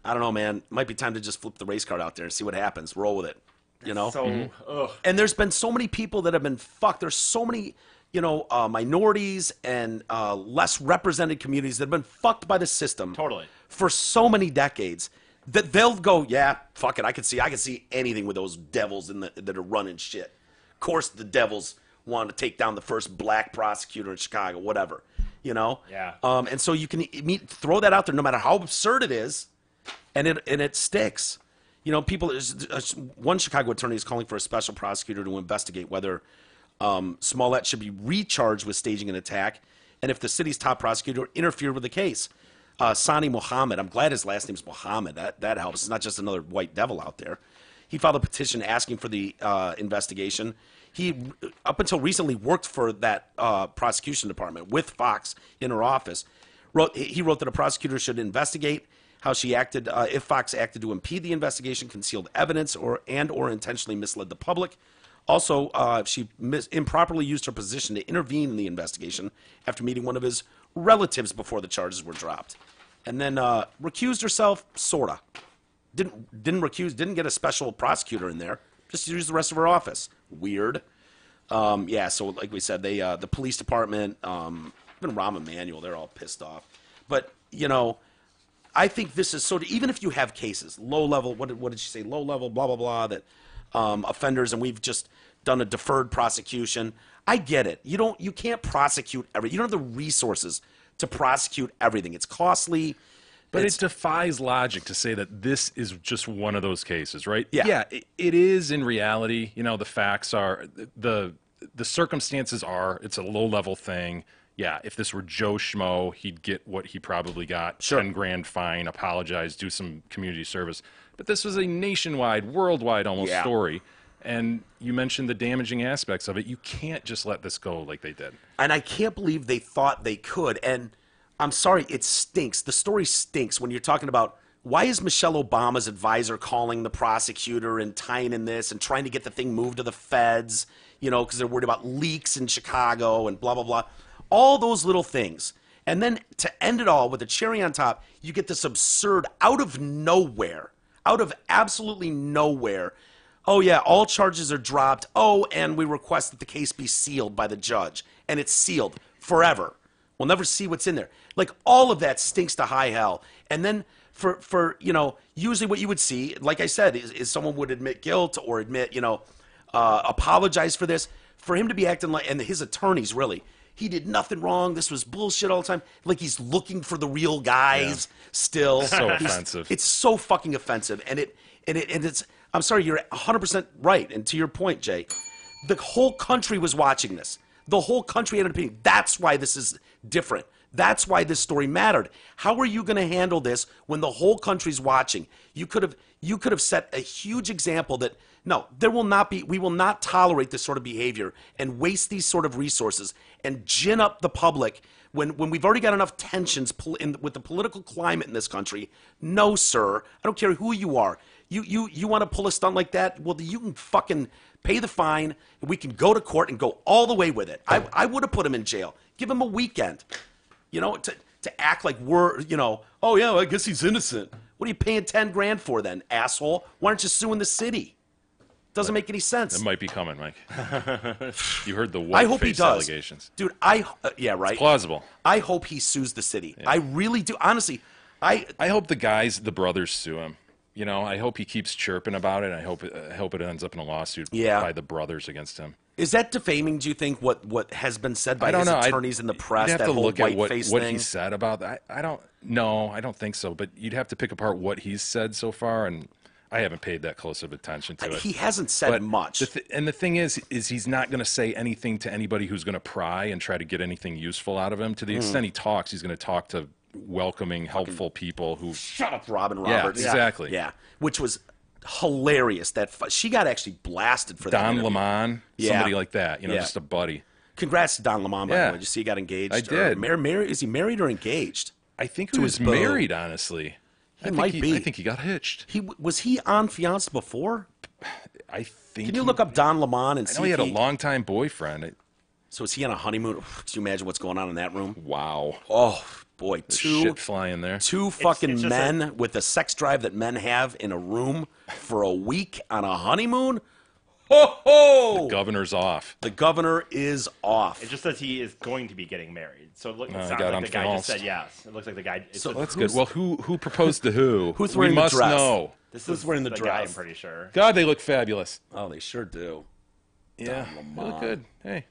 I don't know, man. Might be time to just flip the race card out there and see what happens. Roll with it, So, And there's been so many people that have been fucked. There's so many, minorities and less represented communities that have been fucked by the system. Totally. For so many decades that they'll go, yeah, fuck it. I can see anything with those devils that are running shit. Of course, the devils want to take down the first black prosecutor in Chicago, whatever, Yeah. And so you can throw that out there, no matter how absurd it is. And it sticks. One Chicago attorney is calling for a special prosecutor to investigate whether Smollett should be recharged with staging an attack and if the city's top prosecutor interfered with the case. Sani Mohammed, I'm glad his last name's Mohammed. That helps. It's not just another white devil out there. He filed a petition asking for the investigation. He, up until recently, worked for that prosecution department with Foxx in her office. He wrote that a prosecutor should investigate how she acted, if Foxx acted to impede the investigation, concealed evidence, or intentionally misled the public. Also, she improperly used her position to intervene in the investigation after meeting one of his relatives before the charges were dropped. And then recused herself, sorta. Didn't get a special prosecutor in there. Just used the rest of her office. Weird. So like we said, the police department, even Rahm Emanuel, they're all pissed off. But, I think this is sort of, even if you have cases, low level, what did she say, low level, blah, blah, blah, that offenders, and we've just done a deferred prosecution. I get it. You can't prosecute everything. You don't have the resources to prosecute everything. It's costly. But it defies logic to say that this is just one of those cases, right? Yeah. Yeah, it is in reality. The facts are, the circumstances are, it's a low-level thing. Yeah, if this were Joe Schmo, he'd get what he probably got, Sure. 10 grand fine, apologize, do some community service. But this was a nationwide, worldwide almost story. And you mentioned the damaging aspects of it. You can't just let this go like they did. And I can't believe they thought they could. And I'm sorry, it stinks. The story stinks when you're talking about, why is Michelle Obama's advisor calling the prosecutor and tying in this and trying to get the thing moved to the feds, because they're worried about leaks in Chicago and blah, blah, blah. All those little things. And then to end it all with a cherry on top, you get this absurd out of nowhere, out of absolutely nowhere. Oh, yeah, all charges are dropped. Oh, and we request that the case be sealed by the judge. And it's sealed forever. We'll never see what's in there. Like, all of that stinks to high hell. And then for usually what you would see, like I said, is someone would admit guilt or admit, apologize for this. For him to be acting like, and his attorneys really, he did nothing wrong. This was bullshit all the time. Like he's looking for the real guys still. So offensive. It's so fucking offensive. And it's, I'm sorry, you're 100% right. And to your point, Jay, the whole country was watching this. The whole country had an opinion. That's why this is different. That's why this story mattered. How are you going to handle this when the whole country's watching? You could have set a huge example that no, we will not tolerate this sort of behavior and waste these sort of resources and gin up the public when we've already got enough tensions with the political climate in this country. No, sir. I don't care who you are. You want to pull a stunt like that? Well, you can fucking pay the fine. We can go to court and go all the way with it. I would have put him in jail. Give him a weekend. To act like we're, oh yeah, well, I guess he's innocent. What are you paying 10 grand for then, asshole? Why aren't you suing the city? Doesn't make any sense. It might be coming, Mike. You heard the I hope he white-face does. allegations. Dude, yeah, right. It's plausible. I hope he sues the city. Yeah. I really do. Honestly, I hope the brothers sue him. I hope he keeps chirping about it. I hope it ends up in a lawsuit by the brothers against him. Is that defaming, do you think, what has been said by I don't his know. attorneys in the press, you'd have that to whole look at white-face what thing? he said about that. I don't think so. But you'd have to pick apart what he's said so far, and I haven't paid that close of attention to it. He hasn't said much. And the thing is he's not going to say anything to anybody who's going to pry and try to get anything useful out of him. To the extent he talks, he's going to talk to welcoming, helpful people who... Shut up, Robin Roberts. Yeah, exactly. Yeah, which was hilarious. She got actually blasted for that. Don interview. Lemon, somebody like that, just a buddy. Congrats to Don Lemon, by the way. Did you see he got engaged? I did. Is he married or engaged? I think he was married, honestly. He might be. I think he got hitched. Was he on Fiancé before? I think. Can you look up Don Lemon and see? I know he had a longtime boyfriend. So is he on a honeymoon? Can you imagine what's going on in that room? Wow. Oh boy, There's shit flying there. Two fucking men with the sex drive that men have in a room for a week on a honeymoon. Ho ho! The governor's off. The governor is off. It just says he is going to be getting married. So it sounds got like the guy just unfalsed. said yes. It looks like the guy. So That's good. Well, who proposed to who? Who's wearing we the must dress? know. This Who's is wearing the guy, dress? I'm pretty sure. God, they look fabulous. Oh, they sure do. Yeah, they look good. Hey,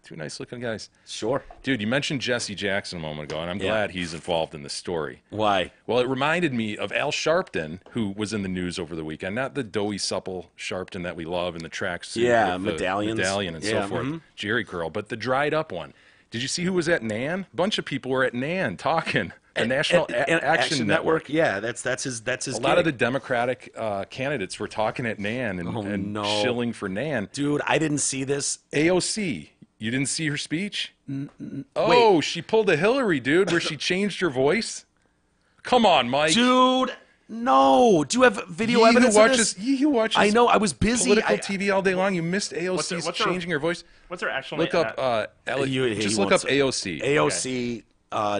two nice-looking guys. Sure. Dude, you mentioned Jesse Jackson a moment ago, and I'm glad he's involved in this story. Why? Well, it reminded me of Al Sharpton, who was in the news over the weekend. Not the doughy, supple Sharpton that we love in the tracksuit. Yeah, with the medallions. medallion and so forth. Jerry curl, but the dried-up one. Did you see who was at NAN? A bunch of people were at NAN talking. The National Action Network. Yeah, that's his. A lot of the Democratic candidates were talking at NAN and shilling for NAN. Dude, I didn't see this. AOC, you didn't see her speech? Oh, she pulled a Hillary, dude, where she changed her voice. Come on, Mike. Dude, no. Do you have video evidence of this? You watch I know. I was busy. political TV all day long. You missed AOC's changing her voice. What's her actual Look name? up, just look up AOC. AOC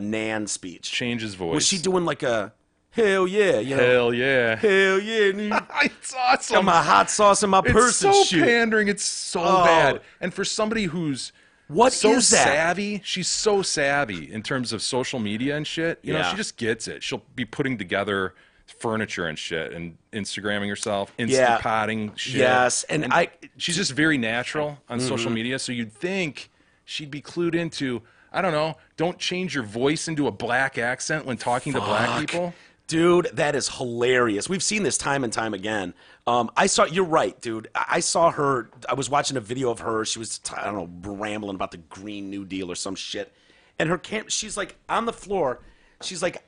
Nan speech. Changes voice. Was she doing like a hell yeah? Hell yeah. Hell yeah. It's awesome. Got my hot sauce in my purse and It's so shit. pandering. It's so bad. And for somebody who's so is that? savvy, she's so savvy in terms of social media and shit. You know, Yeah. she just gets it. She'll be putting together furniture and shit and Instagramming herself, Yeah. Instapotting shit. Yes, and she's just very natural on social media, so you'd think she'd be clued into, I don't know, don't change your voice into a black accent when talking to black people. Dude, that is hilarious. We've seen this time and time again. You're right, dude. I saw her, I was watching a video of her. She was, I don't know, rambling about the Green New Deal or some shit. And she's like on the floor. She's like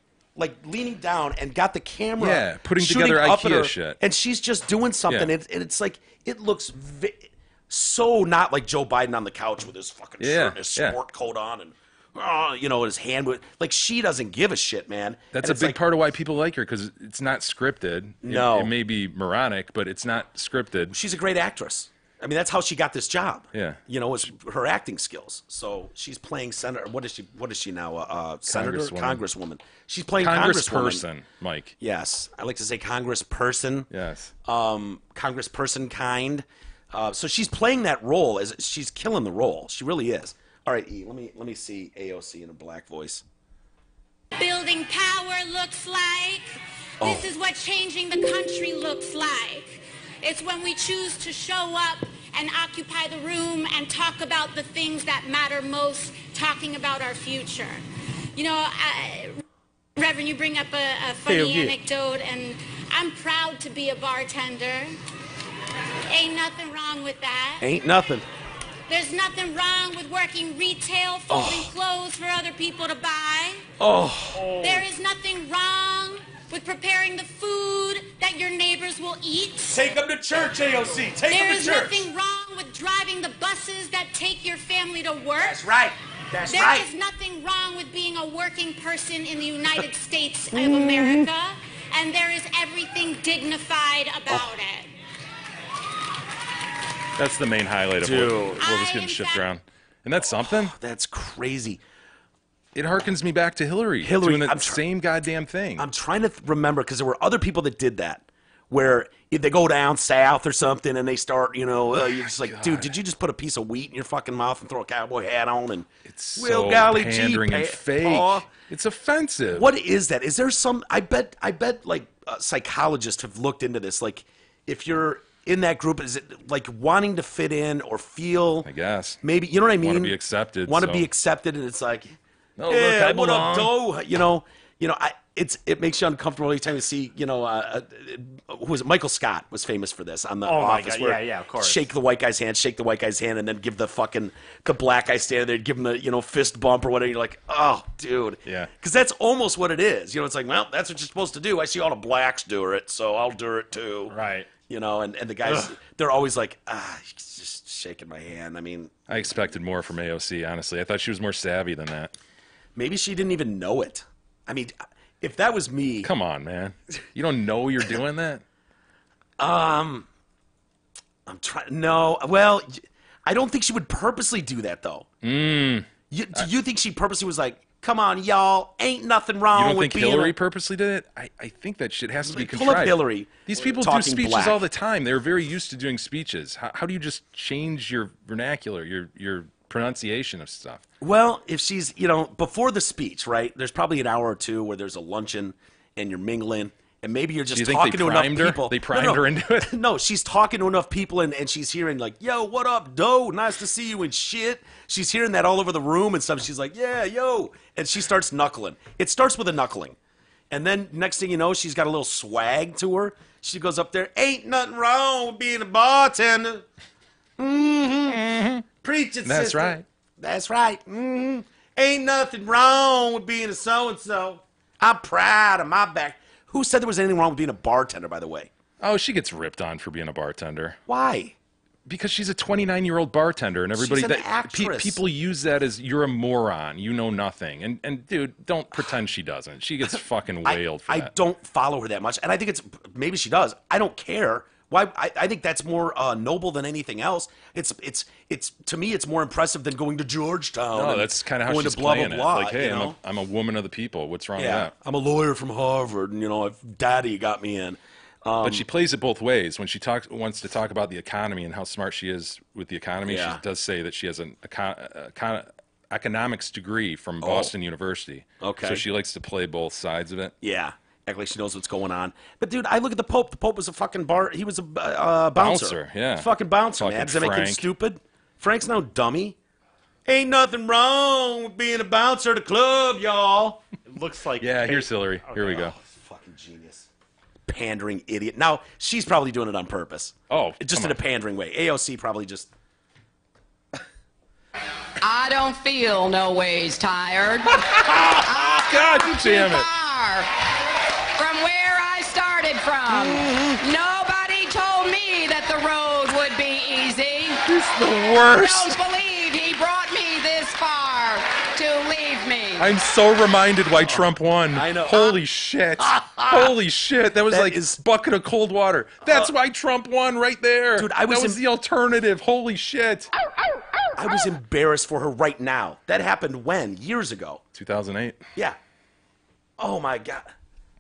leaning down and got the camera. Yeah, putting shooting together up at IKEA her, shit. And she's just doing something. Yeah. And it's like, it looks so not like Joe Biden on the couch with his fucking shirt and his sport coat on and, his hand with, like, she doesn't give a shit, man. That's And a big part of why people like her, because it's not scripted. No. It may be moronic, but it's not scripted. She's a great actress. I mean, that's how she got this job. Yeah. You know, it's her acting skills. So she's playing senator. What is she now? Senator? Congresswoman. She's playing Congressperson, Mike. Yes. I like to say congressperson. Yes. Congressperson kind. So she's playing that role. She's killing the role. She really is. All right, E, let me see AOC in a black voice. Building power looks like. This is what changing the country looks like. It's when we choose to show up and occupy the room and talk about the things that matter most, talking about our future. You know, Reverend, you bring up a funny anecdote, and I'm proud to be a bartender. Ain't nothing wrong with that. Ain't nothing. There's nothing wrong with working retail, folding clothes for other people to buy. There is nothing wrong with preparing the food that your neighbors will eat. Take them to church, AOC. Take them to church. There is nothing wrong with driving the buses that take your family to work. That's right. There is nothing wrong with being a working person in the United States of America, and there is everything dignified about it. That's the main highlight of what was getting shipped around. And that's something. That's crazy. It harkens me back to Hillary doing the same goddamn thing. I'm trying to remember, because there were other people that did that, where if they go down south or something and they start, you know, you're just like, dude, did you just put a piece of wheat in your fucking mouth and throw a cowboy hat on? And it's so pandering and fake. It's offensive. What is that? Is there some? I bet like psychologists have looked into this. Like, if you're in that group, is it like wanting to fit in or feel? I guess maybe, you know what I mean. Want to be accepted. Want to be accepted, and it's like. Oh, yeah, look, I what up, belong. doe? It makes you uncomfortable every time you see, who was it? Michael Scott was famous for this on The Office. My God. Yeah, of course. Shake the white guy's hand, and then give the black guy standing there, give him the, fist bump or whatever. You're like, oh, dude. Yeah. Because that's almost what it is. It's like, well, that's what you're supposed to do. I see all the blacks do it, so I'll do it too. Right. And the guys, they're always like, he's just shaking my hand. I mean. I expected more from AOC, honestly. I thought she was more savvy than that. Maybe she didn't even know it. I mean, if that was me... Come on, man. You don't know you're doing that? I'm trying... No. Well, I don't think she would purposely do that, though. Do you think she purposely was like, come on, y'all, ain't nothing wrong with being... You don't think Hillary purposely did it? I think that shit has to be contrived. Pull up Hillary. These people do speeches all the time. They're very used to doing speeches. How do you just change your vernacular, your pronunciation of stuff? Well, if she's, before the speech, right, there's probably an hour or two where there's a luncheon and you're mingling, and maybe you're just talking to enough people. They primed her into it? No, she's talking to enough people, and she's hearing like, yo, what up, doe? Nice to see you and shit. She's hearing that all over the room and stuff. She's like, yeah, yo. And she starts knuckling. It starts with a knuckling. And then next thing you know, she's got a little swag to her. She goes up there, ain't nothing wrong with being a bartender. Preach it, That's sister. right. That's right. Ain't nothing wrong with being a so-and-so. I'm proud of my back. Who said there was anything wrong with being a bartender, by the way? Oh, she gets ripped on for being a bartender. Why? Because she's a 29-year-old bartender, and everybody She's an actress. People use that as you're a moron, you know nothing. And dude, don't pretend she doesn't. She gets fucking wailed for that. I don't follow her that much, and I think maybe she does. I don't care. Why? I think that's more noble than anything else. It's to me, it's more impressive than going to Georgetown. No, that's kind of how she's playing it. Like, hey, I'm a woman of the people. What's wrong with that? I'm a lawyer from Harvard, and Daddy got me in. But she plays it both ways. When she wants to talk about the economy and how smart she is with the economy, she does say that she has an economics degree from Boston University. Okay. So she likes to play both sides of it. Yeah. Act like she knows what's going on. But, dude, I look at the Pope. The Pope was a fucking he was a bouncer. Bouncer, yeah. Fucking bouncer, man. Does that make him stupid? Frank's no dummy. Ain't nothing wrong with being a bouncer at a club, y'all. It looks like... Yeah, here's Hillary. Okay. Here we go. Fucking genius. Pandering idiot. Now, she's probably doing it on purpose. Oh, just in a pandering way. AOC probably just... I don't feel no ways tired. God damn it. From where I started from. Nobody told me that the road would be easy. It's the worst. Don't believe he brought me this far to leave me. I'm so reminded why Trump won. I know. Holy shit. Holy shit, that was That like is- bucket of cold water. That's why Trump won right there. Dude, that was the alternative. Holy shit. I was embarrassed for her right now. That happened when? Years ago. 2008. Yeah. Oh my God.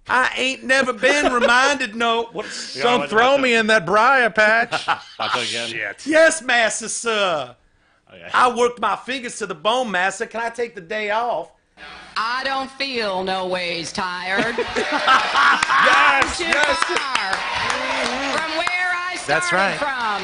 I ain't never been reminded. No. What? Don't throw me in that briar patch. Shit. Yes, master, sir. Okay. I worked my fingers to the bone, master. Can I take the day off? I don't feel no ways tired. Yes, Too yes. far from where I started That's right. from.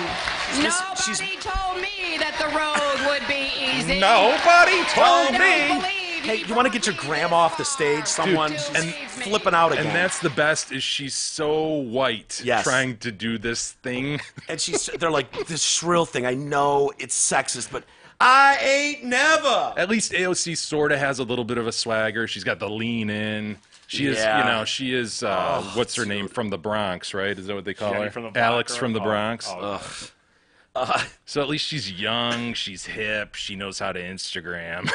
she's- Nobody told me that the road would be easy. Nobody I told don't me. believe Hey, he you want to brought get your me grandma this off the stage? far. Someone Dude, and believe me. flipping out again. And that's the best is she's so white Yes. trying to do this thing. And they're like, this shrill thing. I know it's sexist, but I ain't never. At least AOC sort of has a little bit of a swagger. She's got the lean in. She is, Yeah. you know, she is, what's her name, from the Bronx, right? Is that what they call Jenny her? from the Bronx, Alex or- from the oh, Bronx. oh. So at least she's young, she's hip, she knows how to Instagram.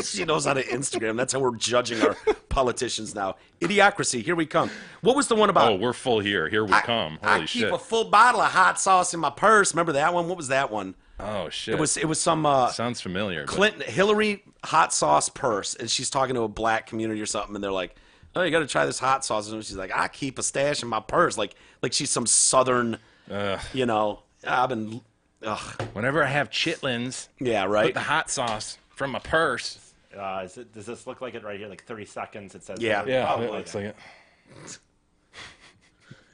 She knows how to Instagram. That's how we're judging our politicians now. Idiocracy, here we come. What was the one about? Oh, we're full here. Here we come. I Holy keep shit. a full bottle of hot sauce in my purse. Remember that one? What was that one? Oh, shit. It was some Sounds familiar. but- Hillary hot sauce purse, and she's talking to a black community or something, and they're like, "Oh, you got to try this hot sauce." And she's like, "I keep a stash in my purse," like she's some southern, you know. I've been, Whenever I have chitlins, yeah, put right. the hot sauce from my purse. Does this look like it right here? Like 30 seconds, it says. Yeah. there. Yeah, Oh, it looks like it.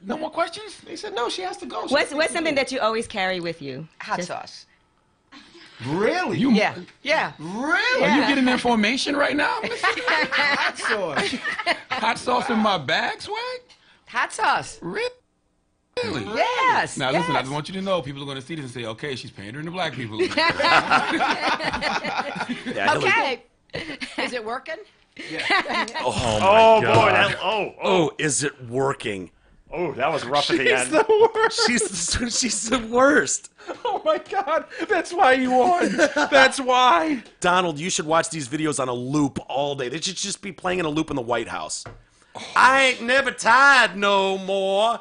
No more questions? They said no, she has to go. What's something that you always carry with you? Hot sauce. Really? Yeah. Yeah. Really? Are you getting information right now? Hot sauce. Hot sauce in my bag, swag? Hot sauce. Really? Yes. Now listen, I yes. just want you to know, people are going to see this and say, okay, she's pandering to black people. Yeah, Hillary- Okay. Is it working? Oh, my Oh, God. boy. That, oh. Oh, is it working? Oh, that was rough at the end. She's the worst. Oh, my God. That's why you won. That's why. Donald, you should watch these videos on a loop all day. They should just be playing in a loop in the White House. I ain't never tired no more.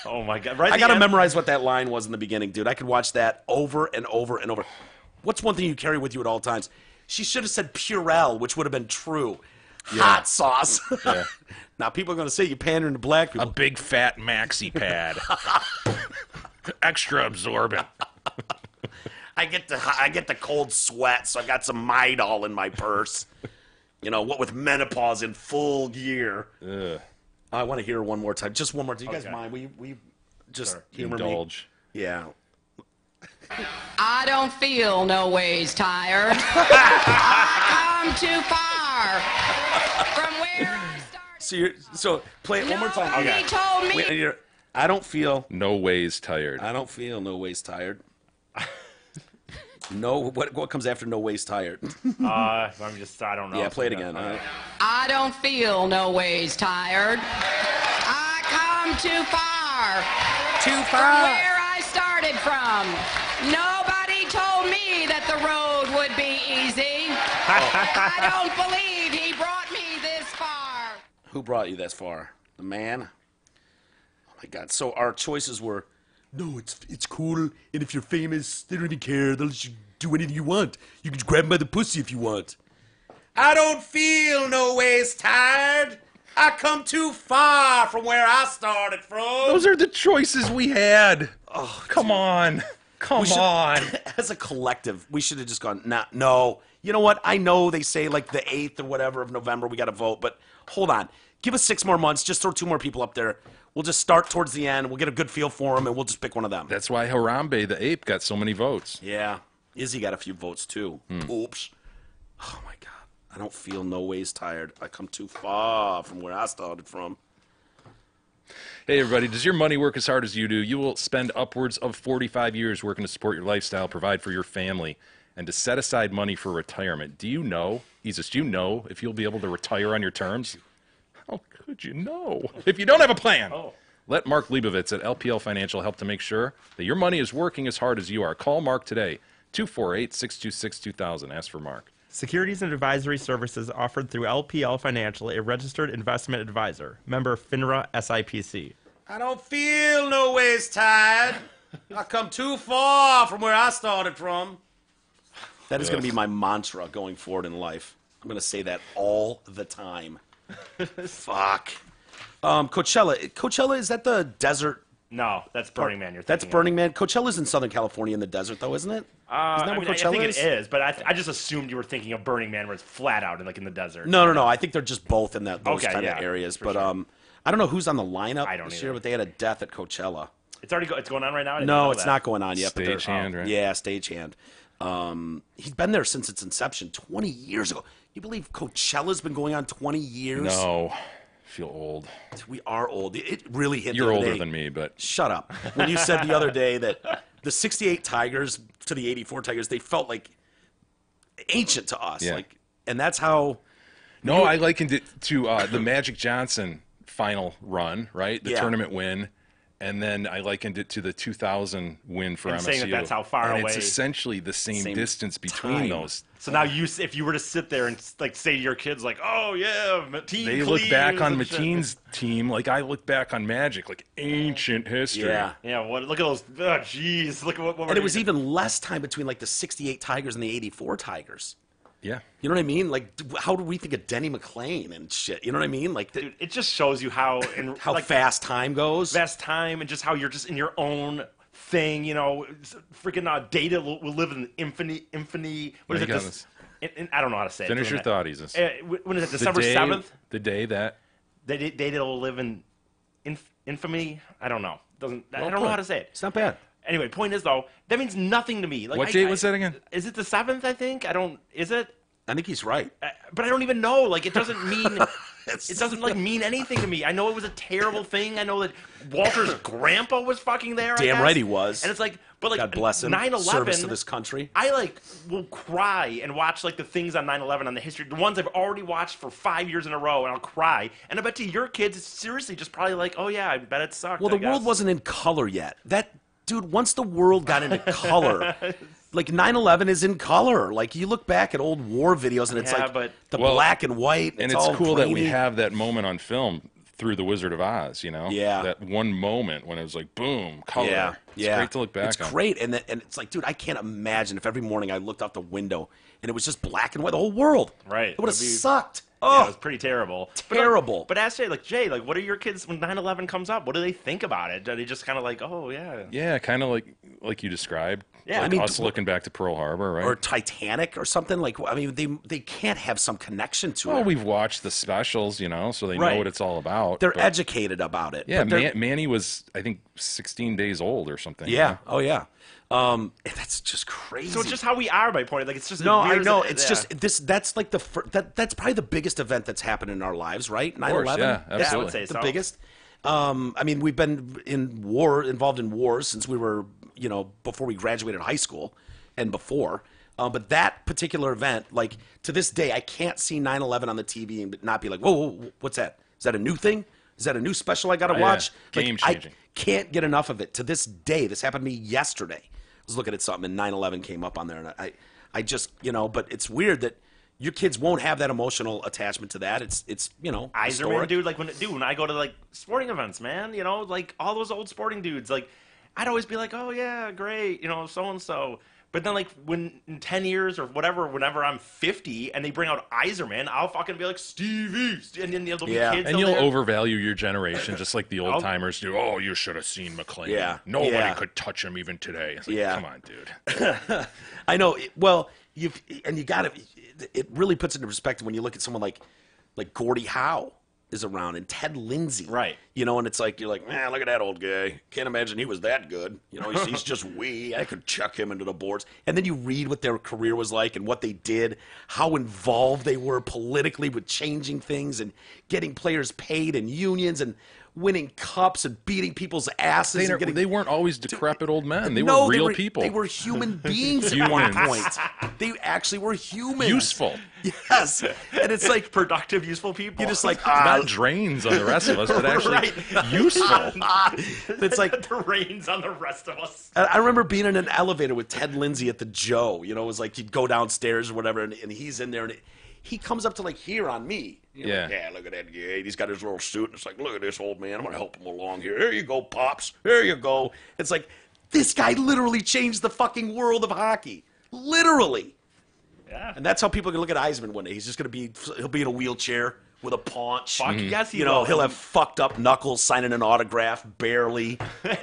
Oh, my God. Right at I the got to end- memorize what that line was in the beginning, dude. I could watch that over and over and over. What's one thing you carry with you at all times? She should have said Purell, which would have been true. Hot sauce. Yeah. Now people are going to say you pandering to black A people. big fat maxi pad. Extra absorbent. I get the cold sweat, so I got some Midol in my purse. You know, what with menopause in full gear. Ugh. I want to hear her one more time. Just one more. Do you guys Okay. mind? We just Sure. humor Indulge. me? Yeah. I don't feel no ways tired. I come too far from where I started. So play it one more time. Nobody told me. Wait, I don't feel No ways tired. no ways tired. No, what comes after no ways tired? I don't know. Yeah, play it again. I don't feel no ways tired. I come too far Too from where I started from. Nobody told me that the road would be easy. I don't believe he brought me this far. Who brought you this far? The man? Oh my God. So our choices were, no, it's cool, and if you're famous, they don't even care. They'll let you do anything you want. You can grab them by the pussy if you want. I don't feel no ways tired. I come too far from where I started from. Those are the choices we had. Oh, come on. Come on. As a collective, we should have just gone, nah, no. You know what? I know they say like the 8th or whatever of November we got to vote, but hold on. Give us 6 more months. Just throw 2 more people up there. We'll just start towards the end. We'll get a good feel for them, and we'll just pick one of them. That's why Harambe the ape got so many votes. Yeah. Izzy got a few votes, too. Oops. Oh, my God. I don't feel no ways tired. I come too far from where I started from. Hey, everybody, does your money work as hard as you do? You will spend upwards of 45 years working to support your lifestyle, provide for your family, and to set aside money for retirement. Do you know, Jesus, do you know if you'll be able to retire on your terms? How could you know? If you don't have a plan, let Mark Leibovitz at LPL Financial help to make sure that your money is working as hard as you are. Call Mark today, 248-626-2000. Ask for Mark. Securities and advisory services offered through LPL Financial, a registered investment advisor. Member FINRA SIPC. I don't feel no ways tired. I come too far from where I started from. That is going to be my mantra going forward in life. I'm going to say that all the time. Fuck. Coachella, is that the desert? No, that's Burning Man. That's Burning Man. Coachella's in Southern California in the desert, though, isn't it? Isn't that what Coachella I think is? it is, but I just assumed you were thinking of Burning Man where it's flat out and like in the desert. No. I think they're just both in those kind of areas. But sure. I don't know who's on the lineup I don't this either. year, but they had a death at Coachella. It's already it's going on right now? I didn't No, know it's that. not going on yet. Stagehand, right? Yeah, Stagehand. He's been there since its inception 20 years ago. You believe Coachella's been going on 20 years? No. I feel old. We are old. It really hit You're the other older day. than me, but... Shut up. When you said the other day that the 68 Tigers to the 84 Tigers, they felt like ancient to us. Yeah. And that's how... No, I likened it to the Magic Johnson final run, right? The tournament win. And then I likened it to the 2000 win for MSU. Saying that's how far and away. It's essentially the same distance between time. those. So now if you were to sit there and like say to your kids like, oh yeah, Mateen They look back on Cleaves and Mateen's team like I look back on Magic, like ancient history. Yeah. Yeah, look at those. Oh, jeez, look at what. And it was even less time between like the 68 Tigers and the 84 Tigers. Yeah. You know what I mean? Like, how do we think of Denny McClain and shit? You know what I mean? Like, Dude, it just shows you how like, fast time goes. Fast time, and just how you're just in your own thing. You know, freaking Data will live in infinity. What is it? I don't know how to say it. Finish your thought, Jesus. When is it? December 7th? The day that Data will live in infamy. I don't know. I don't know how to say it. It's not bad. Anyway, point is though, that means nothing to me. Like, what date was that again? Is it the 7th? I think. Is it? I think he's right. But I don't even know. Like, it doesn't mean it doesn't like mean anything to me. I know it was a terrible thing. I know that Walter's grandpa was fucking there. Damn right he was. And it's like, but like God bless him. 9/11. Service to this country. I like will cry and watch like the things on 9/11 on the history, the ones I've already watched for 5 years in a row, and I'll cry. And I bet to your kids, it's seriously just probably like, oh yeah, I bet it sucked. Well, the world wasn't in color yet. Dude, once the world got into color, like 9/11 is in color. Like you look back at old war videos and it's black and white. And it's cool that we have that moment on film through The Wizard of Oz, you know? Yeah. That one moment when it was like, boom, color. Yeah. It's great to look back It's on. great. And it's like, dude, I can't imagine if every morning I looked out the window and it was just black and white, the whole world. Right. It would have sucked. Yeah, Oh, it was pretty terrible. terrible. But ask Jay, like, what are your kids when 9/11 comes up? What do they think about it? Are they just kind of like, oh yeah, Yeah, kind of like you described. Yeah, like I mean, us looking back to Pearl Harbor, right? or Titanic or something. Like, I mean, they can't have some connection to Well, it. we've watched the specials, you know, so they know Right. what it's all about. They're but- educated about it. Yeah, but they're- Manny was, I think, 16 days old or something. Yeah. Oh, yeah. That's just crazy. So it's just how we are, my point. Like it's just No, I weird know. that- It's yeah. just this. That's like that's probably the biggest event that's happened in our lives, right? 9/11. yeah, Yeah, I would absolutely. say The so. biggest. I mean, we've been involved in wars since we were, before we graduated high school and before. But that particular event, like to this day, I can't see 9/11 on the TV and not be like, whoa, what's that? Is that a new thing? Is that a new special I got to Oh, yeah. watch? Game Like, changing. I can't get enough of it. To this day, this happened to me yesterday. I was looking at something and 9/11 came up on there, and I just, but it's weird that your kids won't have that emotional attachment to that. It's Iserman, historic. dude. Like when I go to like sporting events, man, like all those old sporting dudes, like I'd always be like, oh yeah, great, so and so. But then like when in 10 years or whatever, whenever I'm 50 and they bring out Iserman, I'll fucking be like Stevie, and then there'll be kids. And you'll there. overvalue your generation, just like the old timers do. Oh, you should have seen McClane. Yeah. Nobody Yeah. could touch him even today. It's like, Yeah. come on, dude. I know. Well, you got to. It really puts it into perspective when you look at someone like Gordie Howe is around and Ted Lindsay, Right. And it's like you're like, man, look at that old guy. Can't imagine he was that good. He's just wee. I could chuck him into the boards. And then you read what their career was like and what they did, how involved they were politically with changing things and getting players paid and unions and winning cups and beating people's asses. They weren't always decrepit old men. They were real people. They were human beings at one point. They actually were humans. Useful. Yes. And it's like productive, useful people. You're just like, not drains on the rest of us, but actually useful. It's like drains on the rest of us. I remember being in an elevator with Ted Lindsay at the Joe. You know, it was like you'd go downstairs or whatever, and he's in there, and he comes up to like here on me. Yeah. Like, yeah, look at that guy. He's got his little suit. And it's like, look at this old man. I'm going to help him along here. Here you go, Pops. Here you go. It's like, this guy literally changed the fucking world of hockey. Literally. Yeah. And that's how people can look at Eisman one day. He's just going to be, he'll be in a wheelchair with a paunch. Fuck, yes, he you know, will. he'll have fucked up knuckles signing an autograph, barely.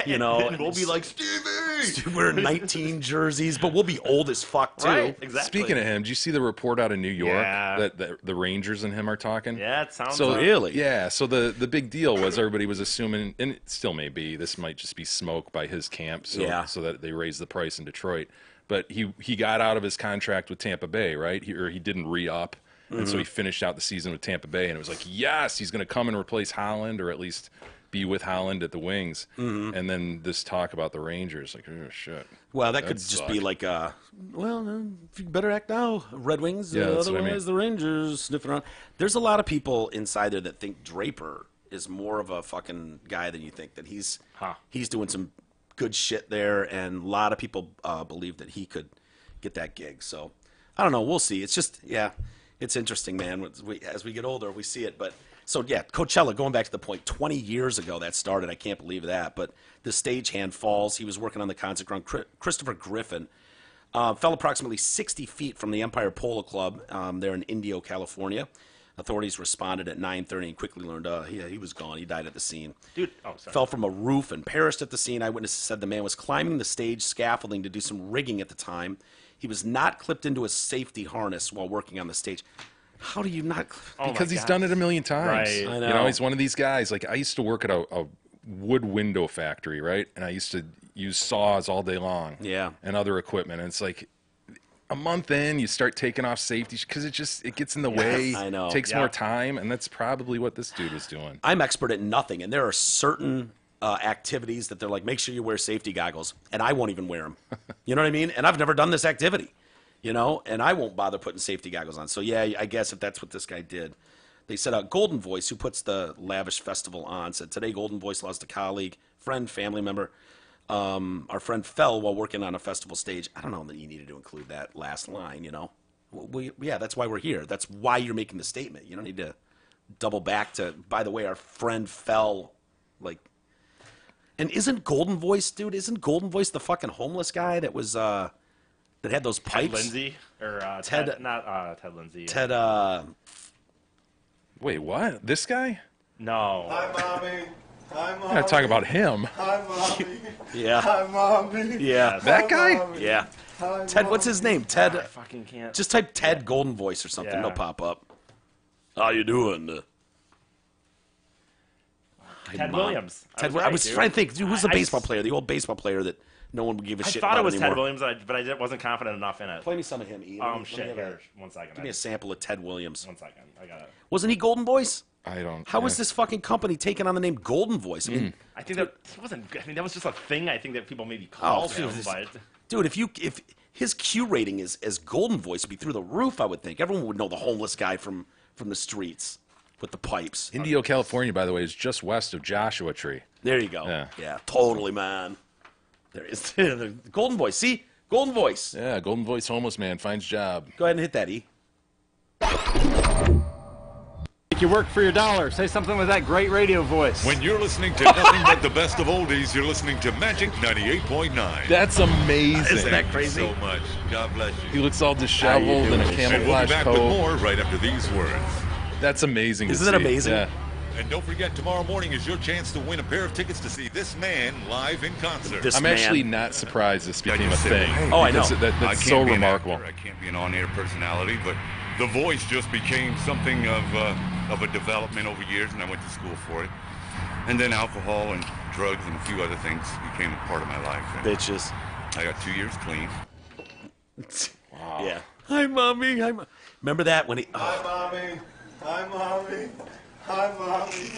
You know. And we'll be like, Stevie! Wearing 19 jerseys, but we'll be old as fuck, too. Right, exactly. Speaking of him, did you see the report out of New York Yeah. that the Rangers and him are talking? Yeah, it sounds so. like Really? Yeah, so the big deal was everybody was assuming, and it still may be, this might just be smoke by his camp, so that they raised the price in Detroit. But he got out of his contract with Tampa Bay, right? He didn't re-up. And so he finished out the season with Tampa Bay, and it was like, yes, he's going to come and replace Holland, or at least be with Holland at the wings. And then this talk about the Rangers, like, oh, shit. Well, that could just be like, well, you better act now, Red Wings. Yeah, that's otherwise, what I mean. the Rangers sniffing around. There's a lot of people inside there that think Draper is more of a fucking guy than you think, that he's doing some good shit there, and a lot of people believe that he could get that gig. So, I don't know. We'll see. It's just, it's interesting, man. As we get older, we see it. But so Coachella. Going back to the point, 20 years ago that started. I can't believe that. But the stagehand falls. He was working on the concert ground. Christopher Griffin fell approximately 60 feet from the Empire Polo Club there in Indio, California. Authorities responded at 9:30 and quickly learned he was gone. He died at the scene. Dude, sorry. Fell from a roof and perished at the scene. Eyewitnesses said the man was climbing the stage scaffolding to do some rigging at the time. He was not clipped into a safety harness while working on the stage. How do you not? Because he's done it a million times. Right. I know. You know, he's one of these guys. Like, I used to work at a wood window factory, right? And I used to use saws all day long. Yeah. And other equipment. And it's like a month in, you start taking off safety because it gets in the way. I know. Takes more time, and that's probably what this dude was doing. I'm expert at nothing, and there are certain activities that they're like, make sure you wear safety goggles, and I won't even wear them. You know what I mean? And I've never done this activity, you know, and I won't bother putting safety goggles on. So yeah, I guess if that's what this guy did. They said Golden Voice, who puts the lavish festival on, said today Golden Voice lost a colleague, friend, family member. Our friend fell while working on a festival stage. I don't know that you needed to include that last line, you know. Yeah, that's why we're here. That's why you're making the statement. You don't need to double back to, by the way, our friend fell, like. And isn't Golden Voice the fucking homeless guy that was, that had those pipes? Ted Lindsay? Or not Ted Lindsay. Ted, Wait, what? This guy? No. Hi, Mommy. Hi, Mommy. You're not talking about him. Hi, Mommy. Yeah. Hi, Mommy. Yeah. That guy? Mommy. Yeah. Hi, Ted, what's his name? Ted. I fucking can't. Just type Ted Golden Voice or something. Yeah. It'll pop up. How you doing? Ted Williams. I was trying to think. Dude, who's the baseball player? The old baseball player that no one would give a I shit thought about it was anymore. Ted Williams, but I wasn't confident enough in it. Play me some of him, E. Shit. Here, 1 second. Give me a sample of Ted Williams. 1 second. I got it. Wasn't he Golden Voice? I don't. How was this fucking company taking on the name Golden Voice? I mean, I think that wasn't. I mean, that was just a thing. I think that people maybe called him, but dude, if his Q rating is as Golden Voice, would be through the roof. I would think everyone would know the homeless guy from the streets with the pipes. Indio, California, by the way, is just west of Joshua Tree. There you go. Yeah. Yeah, totally, man. There is the Golden Voice. See, Golden Voice. Yeah, Golden Voice homeless man finds job. Go ahead and hit that, E. Make you work for your dollar. Say something with that great radio voice. When you're listening to nothing but the best of oldies, you're listening to Magic 98.9. That's amazing. Isn't that crazy? Thank you so much. God bless you. He looks all disheveled in a And we'll be camouflage back with coat. more right after these words. That's amazing. Isn't to that see. amazing? Yeah. And don't forget, tomorrow morning is your chance to win a pair of tickets to see this man live in concert. I'm actually not surprised this became a thing. Oh, I know. That's so remarkable. I can't be an on-air personality, but the voice just became something of a development over years, and I went to school for it. And then alcohol and drugs and a few other things became a part of my life. And Bitches. I got 2 years clean. Wow. Yeah. Hi, mommy. Remember that when he? Hi, Mommy. Hi, Mommy. Hi, Mommy.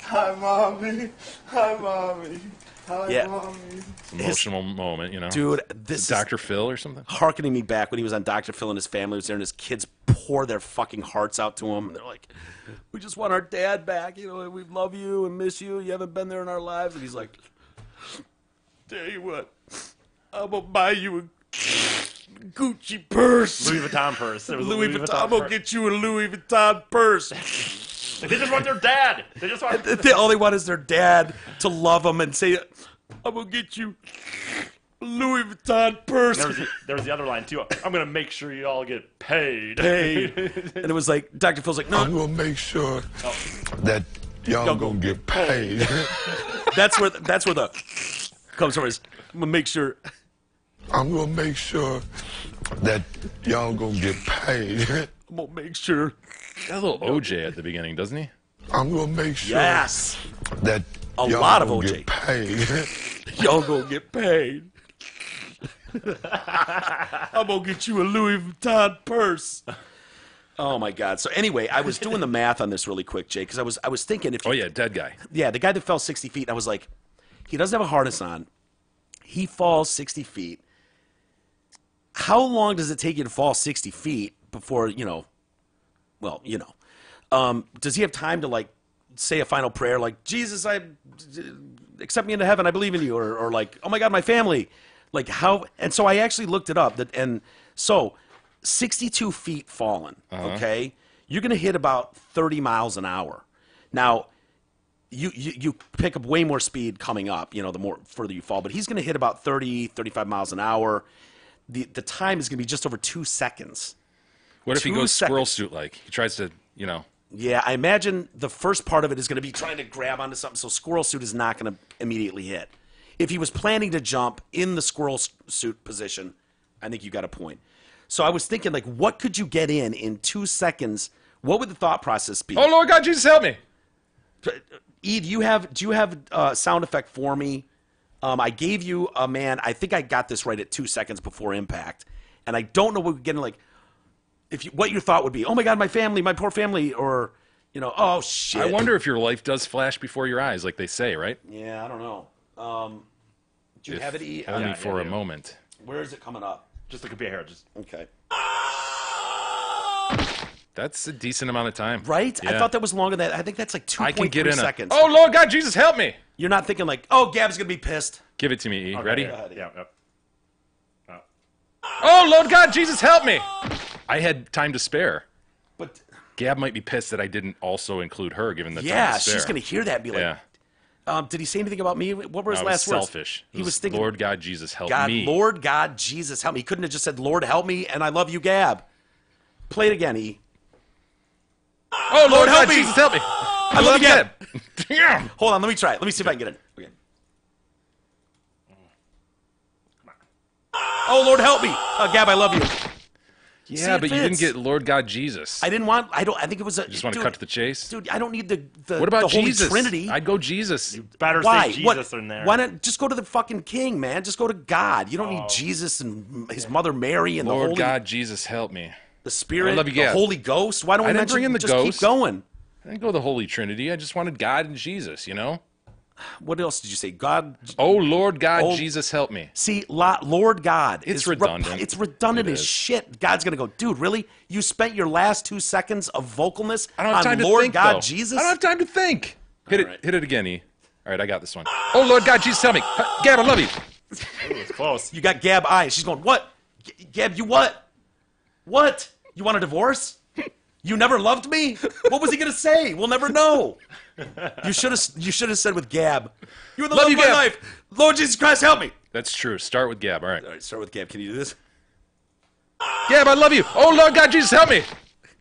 Hi, Mommy. Hi, Mommy. Hi, Yeah. Mommy. Emotional moment, you know. Dude, this is Dr. Phil or something? hearkening me back when he was on Dr. Phil and his family was there, and his kids pour their fucking hearts out to him. And they're like, we just want our dad back. You know, we love you and miss you. You haven't been there in our lives. And he's like, tell you what, I'm going to buy you a Gucci purse. Louis Vuitton purse. It was a Louis Vuitton. I'm going to get you a Louis Vuitton purse. They just want their dad. They just want. All they want is their dad to love them and say, I'm going to get you a Louis Vuitton purse. There was the other line, too. I'm going to make sure you all get paid. And it was like, Dr. Phil's like, no. I'm going to make sure that y'all going to get paid. That's where the comes from. Is I'm going to make sure. I'm going to make sure that y'all going to get paid. I'm going to make sure. Got a little OJ at the beginning, doesn't he? I'm going to make sure Yes. that A y'all lot of gonna OJ. get paid. Y'all gonna get paid. I'm gonna get you a Louis Vuitton purse. Oh my God! So anyway, I was doing the math on this really quick, Jay, because I was thinking if Oh yeah, dead guy. yeah, the guy that fell 60 feet, I was like, he doesn't have a harness on. He falls 60 feet. How long does it take you to fall 60 feet before does he have time to like say a final prayer like Jesus, accept me into heaven, I believe in you, or like, oh my God, my family, like how? And so I actually looked it up, and so 62 feet fallen, okay, you're gonna hit about 30 miles an hour. Now, you pick up way more speed coming up, the more further you fall, but he's gonna hit about 30, 35 miles an hour. The time is gonna be just over 2 seconds. What if he 2 goes seconds. squirrel suit like? He tries to, Yeah, I imagine the first part of it is going to be trying to grab onto something, so squirrel suit is not going to immediately hit. If he was planning to jump in the squirrel suit position, I think you got a point. So I was thinking, like, what could you get in 2 seconds? What would the thought process be? Oh Lord God, Jesus help me! E, do you have a sound effect for me? I gave you a man. I think I got this right at 2 seconds before impact, and I don't know what we're getting like. What your thought would be? Oh my God, my family, my poor family, or oh shit. I wonder if your life does flash before your eyes, like they say, right? Yeah, I don't know. Do you have it? E? Only for a moment. Where is it coming up? Just look at here. Just okay. That's a decent amount of time, right? Yeah. I thought that was longer than that. I think that's like 2.3 seconds. Oh Lord God, Jesus help me! You're not thinking like, oh, Gab's gonna be pissed. Give it to me, E. okay, Ready? Yeah. Oh Lord God, Jesus help me! I had time to spare. But Gab might be pissed that I didn't also include her, given the time yeah, to spare. she's gonna hear that and be like, did he say anything about me? What were his I last was words? selfish. He was thinking, Lord God, Jesus help God, me. Lord God, Jesus help me. He couldn't have just said, Lord help me, and I love you, Gab. Play it again, E. Oh Lord help me! Jesus help me! I love you, Gab. Damn! Hold on, let me try it. Let me see if I can get it. Okay. Oh Lord help me, Gab, I love you. Yeah, but you didn't get Lord God Jesus. I didn't want. I think it was a. You just want to cut to the chase, dude. I don't need the what about the Holy Jesus? Trinity. I'd go Jesus. You better Why? say Jesus in there. Why not just go to the fucking King, man? Just go to God. You don't need Jesus and His Mother Mary and Lord the Holy God, Jesus help me. the Spirit, I love you, the Gab. Holy Ghost. Why don't we I didn't mention bring in the just ghost. keep going? I didn't go the Holy Trinity. I just wanted God and Jesus. What else did you say? God. Oh Lord God, Oh. Jesus help me. See, Lord God. It's is redundant. It's redundant It as is. shit. God's gonna go, dude. Really? You spent your last 2 seconds of vocalness I don't have on time to Lord think, God though. Jesus? I don't have time to think. Hit All right. it again, E. All right, I got this one. Oh Lord God, Jesus help me. Gab, I love you. Ooh, it's close. You got Gab eyes. She's going, what? Gab, you what? What? You want a divorce? You never loved me? What was he gonna say? We'll never know. You should have said with Gab. You were the love of my Gab. life. Lord Jesus Christ, help me. That's true. Start with Gab. All right. All right, start with Gab. Can you do this? Gab, I love you. Oh Lord God, Jesus help me.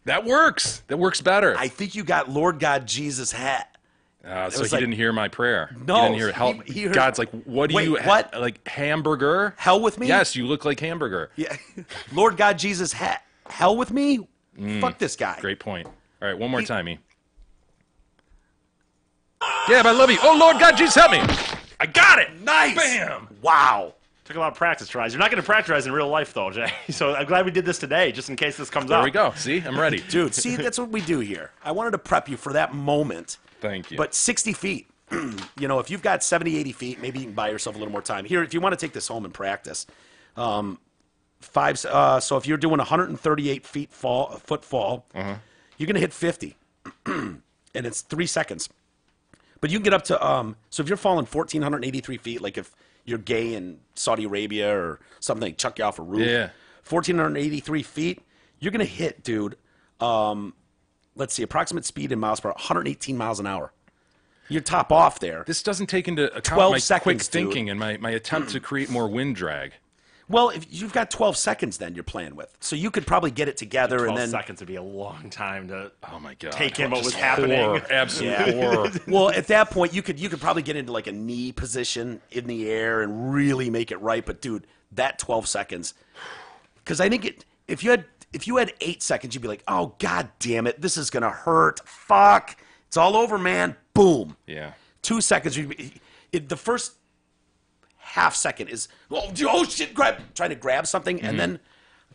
That works. That works better. I think you got Lord God Jesus hat. So he was like- didn't hear my prayer. No, he didn't hear help. he heard- God's like, what do Wait, you? what? Like hamburger? Hell with me? Yes, you look like hamburger. Yeah. Lord God Jesus hat. Hell with me? Fuck this guy. Great point. All right, one more time, E. Gab, I love you. Oh Lord God, Jesus help me. I got it. Nice. Bam. Wow. Took a lot of practice tries. You're not going to practice in real life, though, Jay. So I'm glad we did this today, just in case this comes up. There we go. See, I'm ready. Dude, see, that's what we do here. I wanted to prep you for that moment. Thank you. But 60 feet, you know, if you've got 70, 80 feet, maybe you can buy yourself a little more time. Here, if you want to take this home and practice, so if you're doing 138 foot fall, you're going to hit 50, and it's 3 seconds. But you can get up to, so if you're falling 1,483 feet, like if you're gay in Saudi Arabia or something, they chuck you off a roof. Yeah. 1,483 feet, you're going to hit, dude, let's see, approximate speed in miles per hour, 118 miles an hour. You're top off there. This doesn't take into account 12 my seconds, quick dude. thinking and my attempt to create more wind drag. Well, if you've got 12 seconds then you're playing with. So you could probably get it together 12 and then seconds would be a long time to oh my God, take in what was horror. happening. Absolute horror. Well, at that point you could probably get into like a knee position in the air and really make it right, but dude, that 12 seconds, cuz I think if you had 8 seconds you'd be like, "Oh god damn it, this is going to hurt. Fuck. It's all over, man." Boom. Yeah. 2 seconds the first half second is oh shit, trying to grab something, and then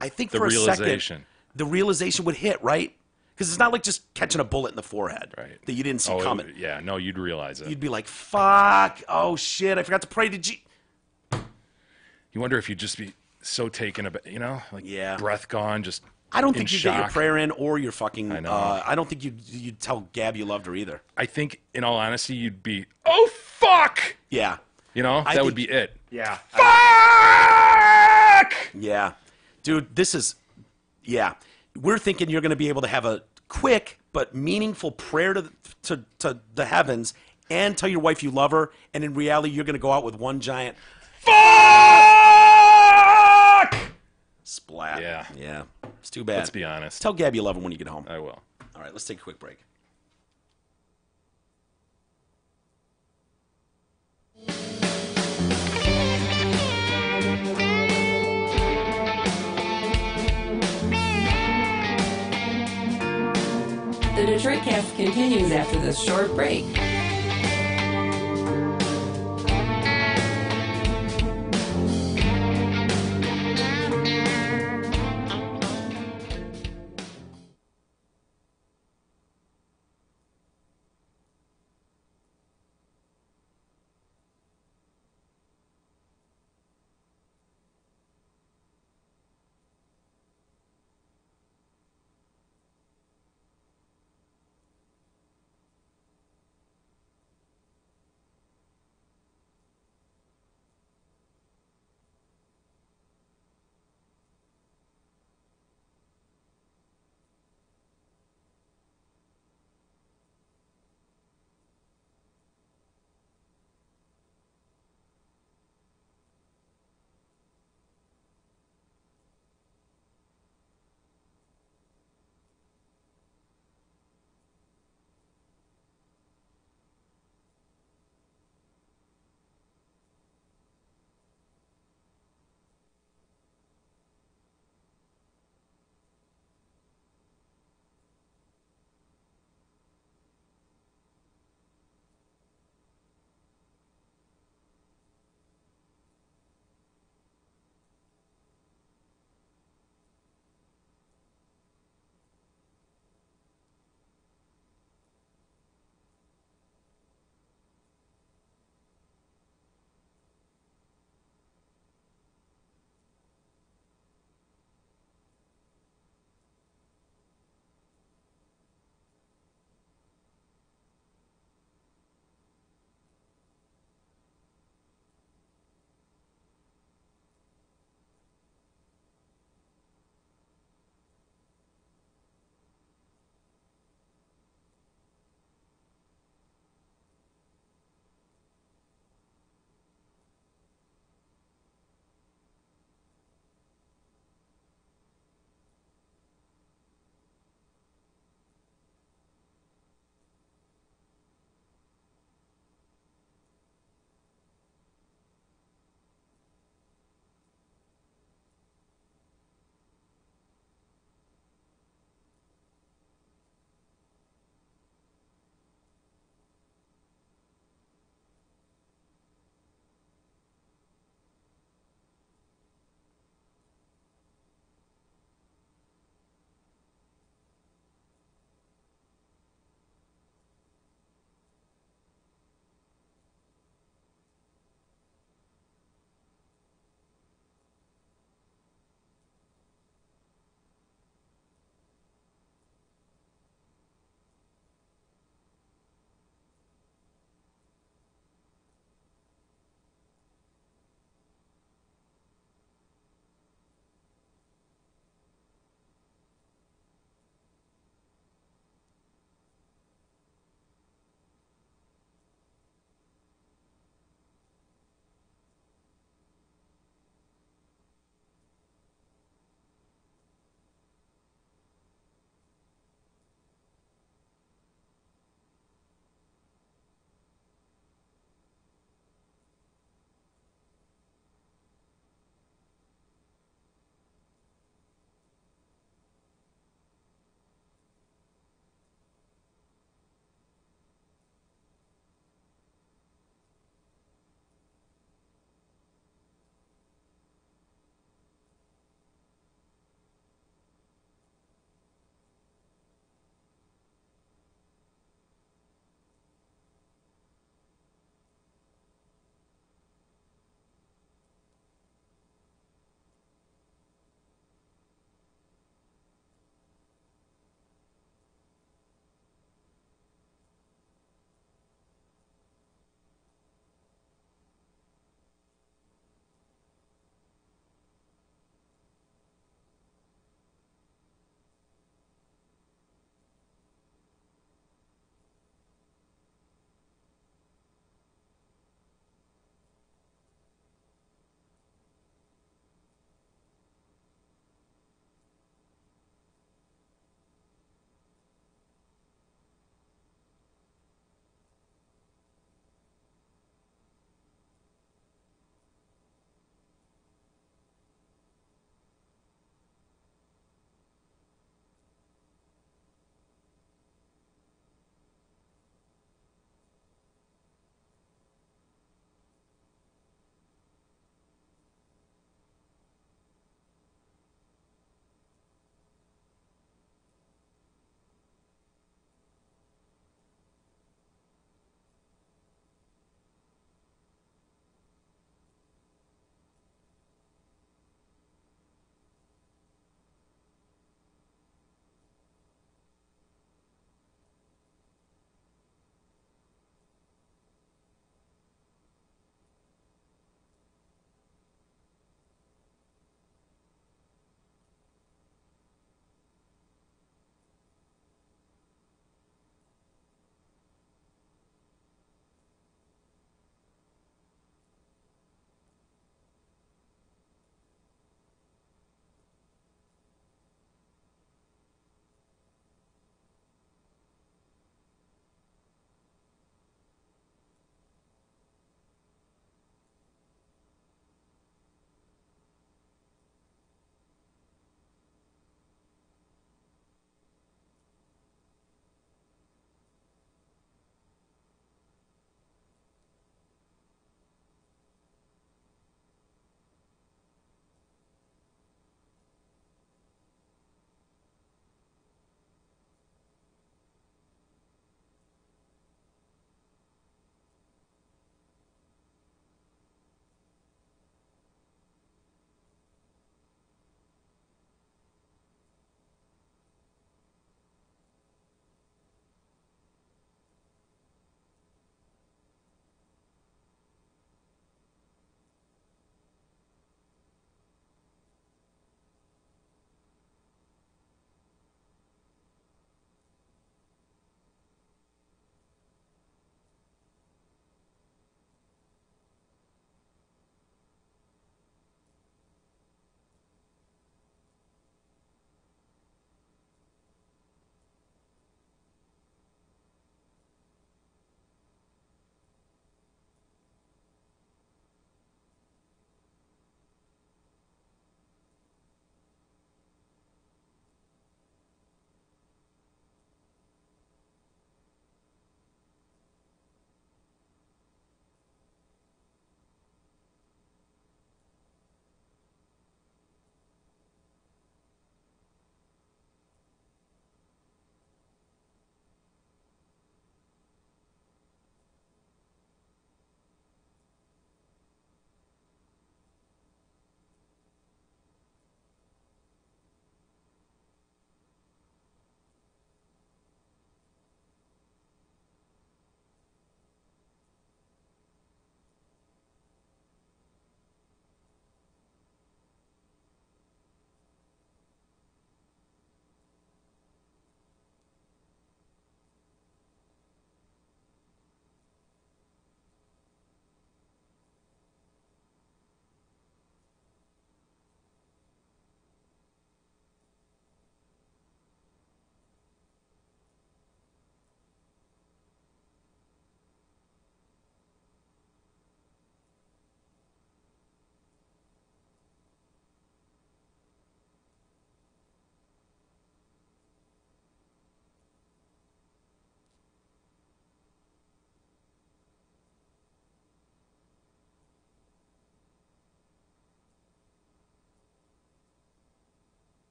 I think The for a realization. second the realization would hit, right? Because it's not like just catching a bullet in the forehead that you didn't see coming. Yeah, no, you'd realize it. You'd be like, "Fuck! Oh shit! I forgot to pray to G." You wonder if you'd just be so taken aback, you know, like breath gone, just. I don't think in you'd get your shock. prayer in or your fucking. I know. I don't think you'd tell Gab you loved her either. I think, in all honesty, you'd be, "Oh fuck!" Yeah. You know, that would be it. Yeah. Fuck! Yeah. Dude, this is. Yeah. We're thinking you're going to be able to have a quick but meaningful prayer to the heavens and tell your wife you love her, and in reality, you're going to go out with one giant fuck! Splat. Yeah. Yeah. It's too bad. Let's be honest. Tell Gab you love him when you get home. I will. All right, let's take a quick break. The Detroit Cast continues after this short break.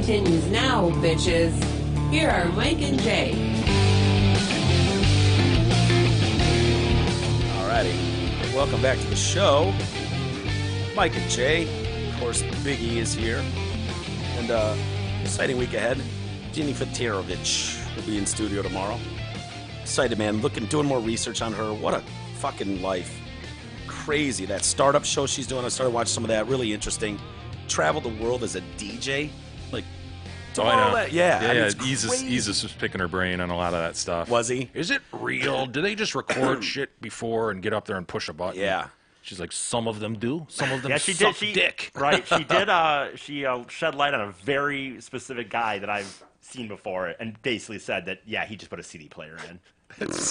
continues now, bitches. Here are Mike and Jay. Alrighty. Welcome back to the show. Mike and Jay. Of course, Big E is here. And exciting week ahead. Jenny Fatirovich will be in studio tomorrow. Excited, man. Doing more research on her. What a fucking life. Crazy. That startup show she's doing. I started watching some of that. Really interesting. Traveled the world as a DJ. Like, I know. Yeah. I mean, Isis was picking her brain on a lot of that stuff. Was he? Is it real? Do they just record shit before and get up there and push a button? Yeah. She's like, some of them do. Some of them she suck did, dick. Right. She did. She shed light on a very specific guy that I've seen before, and basically said that he just put a CD player in.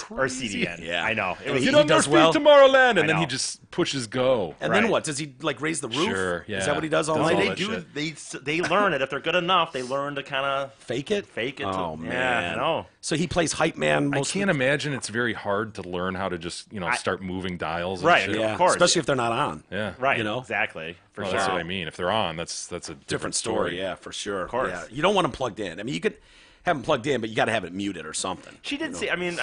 Or CD in. Yeah. I know. He Get on your does feet, well. Tomorrowland, and then he just pushes go. And then what? Does he like raise the roof? Sure, yeah. Is that what he does all Does night? all They that do. shit. They learn it if they're good enough. They learn to kind of Fake it? Oh, Yeah, man. I know. So he plays hype man. I can't imagine it's very hard to learn how to just, start moving dials and Right, shit. yeah. Of course. Especially if they're not on. Yeah. Right. You know? Exactly. For Well, sure. that's what I mean. If they're on, that's a different story. Yeah, for sure. Of course. Yeah. You don't want them plugged in. I mean, you could have them plugged in, but you got to have it muted or something. She did say. I mean,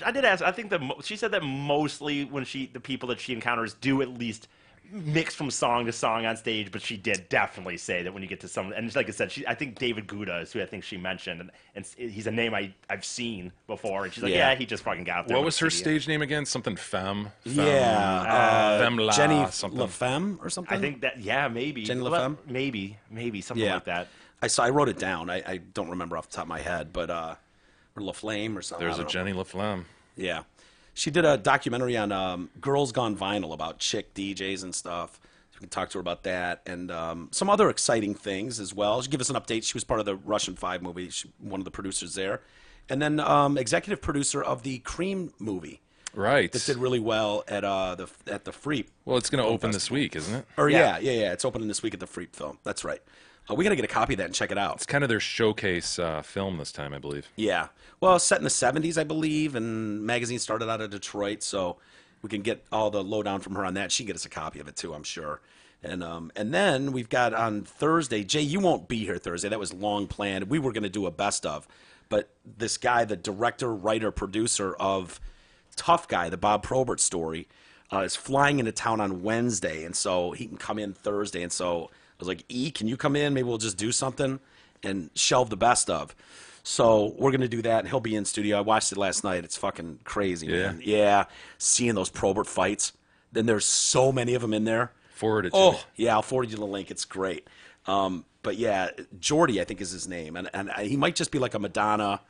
I did ask. I think that she said that mostly when the people that she encounters do at least mix from song to song on stage. But she did definitely say that when you get to some, and like I said, I think David Guda is who I think she mentioned, and he's a name I've seen before, and she's like, he just fucking got up there. What with was a her CD. stage name again? Something Femme? Yeah. La, Jenny something. LaFemme or something? I think that maybe Jenny LaFemme? maybe something like that. I wrote it down. I don't remember off the top of my head, but or LaFlame or something. There's a Jenny LaFlemme. Yeah. She did a documentary on Girls Gone Vinyl about chick DJs and stuff. We can talk to her about that and some other exciting things as well. She'll give us an update. She was part of the Russian 5 movie. She's one of the producers there. And then executive producer of the Cream movie. Right. That did really well at the Freep. Well, it's going to open this week, isn't it? Or yeah. It's opening this week at the Freep Film. That's right. We got to get a copy of that and check it out. It's kind of their showcase film this time, I believe. Yeah. Well, set in the 70s, I believe, and magazine started out of Detroit, so we can get all the lowdown from her on that. She can get us a copy of it, too, I'm sure. And then we've got on Thursday, Jay, you won't be here Thursday. That was long planned. We were going to do a best of. But this guy, the director, writer, producer of Tough Guy, the Bob Probert story, is flying into town on Wednesday, and so he can come in Thursday. And so I was like, E, can you come in? Maybe we'll just do something and shelve the best of. So we're going to do that, and he'll be in studio. I watched it last night. It's fucking crazy, man. Yeah, seeing those Probert fights. Then there's so many of them in there. Forward it to me. Yeah, I'll forward you the link. It's great. But yeah, Jordy, I think is his name. And he might just be like a Madonna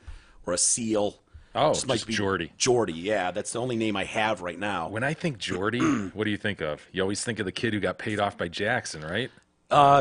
or a Seal. Oh, might just be Jordy. Jordy, yeah. That's the only name I have right now. When I think Jordy, what do you think of? You always think of the kid who got paid off by Jackson, right?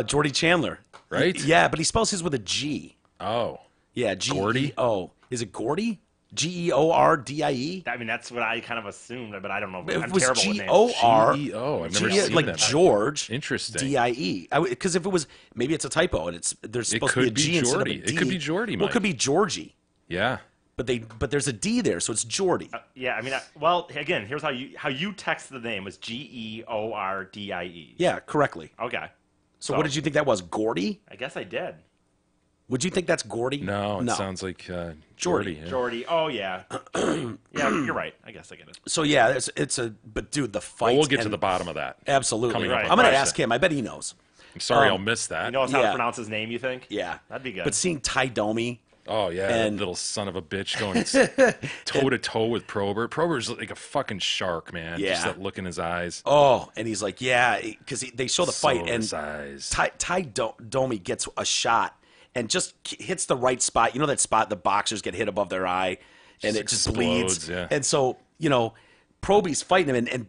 Jordy Chandler. Right? Yeah, but he spells his with a G. Oh. Yeah, G-E-O. Is it Gordy? G-E-O-R-D-I-E? I mean, that's what I kind of assumed, but I don't know. It I'm was terrible with names. G-O-R. G-E-O. I've never seen like that. George. Interesting. D-I-E. Because if it was, maybe it's a typo, and there's supposed to be a G instead of a D. It could be Jordy, Well, Mike. it could be Georgie. Yeah. But there's a D there, so it's Jordy. Yeah, I mean, again, here's how you text the name was Geordie. Yeah, correctly. Okay. So what did you think that was? Gordy? I guess I did. Would you think that's Gordy? No, it sounds like Jordy. Yeah. Jordy. Oh yeah. Yeah, you're right. I guess I get it. So yeah, but dude, the fight. Well, we'll get to the bottom of that. Absolutely. Coming up I'm going to ask him. I bet he knows. I'm sorry, I'll miss that. You know how to pronounce his name, you think? Yeah. That'd be good. But seeing Ty Domi. Oh, yeah, and that little son of a bitch going toe-to-toe with Probert. Probert's like a fucking shark, man. Yeah. Just that look in his eyes. Oh, and he's like, yeah, because they show the fight, and eyes. Ty Domi gets a shot and just hits the right spot. You know that spot the boxers get hit above their eye, and it just bleeds. Yeah. And so, Proby's fighting him, and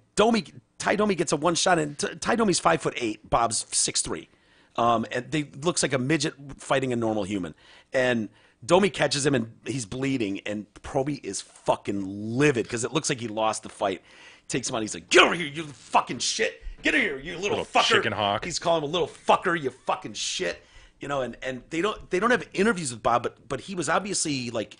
Ty Domi gets a one shot, and Ty Domi's 5'8", Bob's 6'3", and they looks like a midget fighting a normal human, and Domi catches him, and he's bleeding, and Proby is fucking livid because it looks like he lost the fight. Takes him out. He's like, "Get over here, you fucking shit! Get over here, you little fucker!" Chicken hawk. He's calling him a little fucker, you fucking shit. And they don't have interviews with Bob, but he was obviously like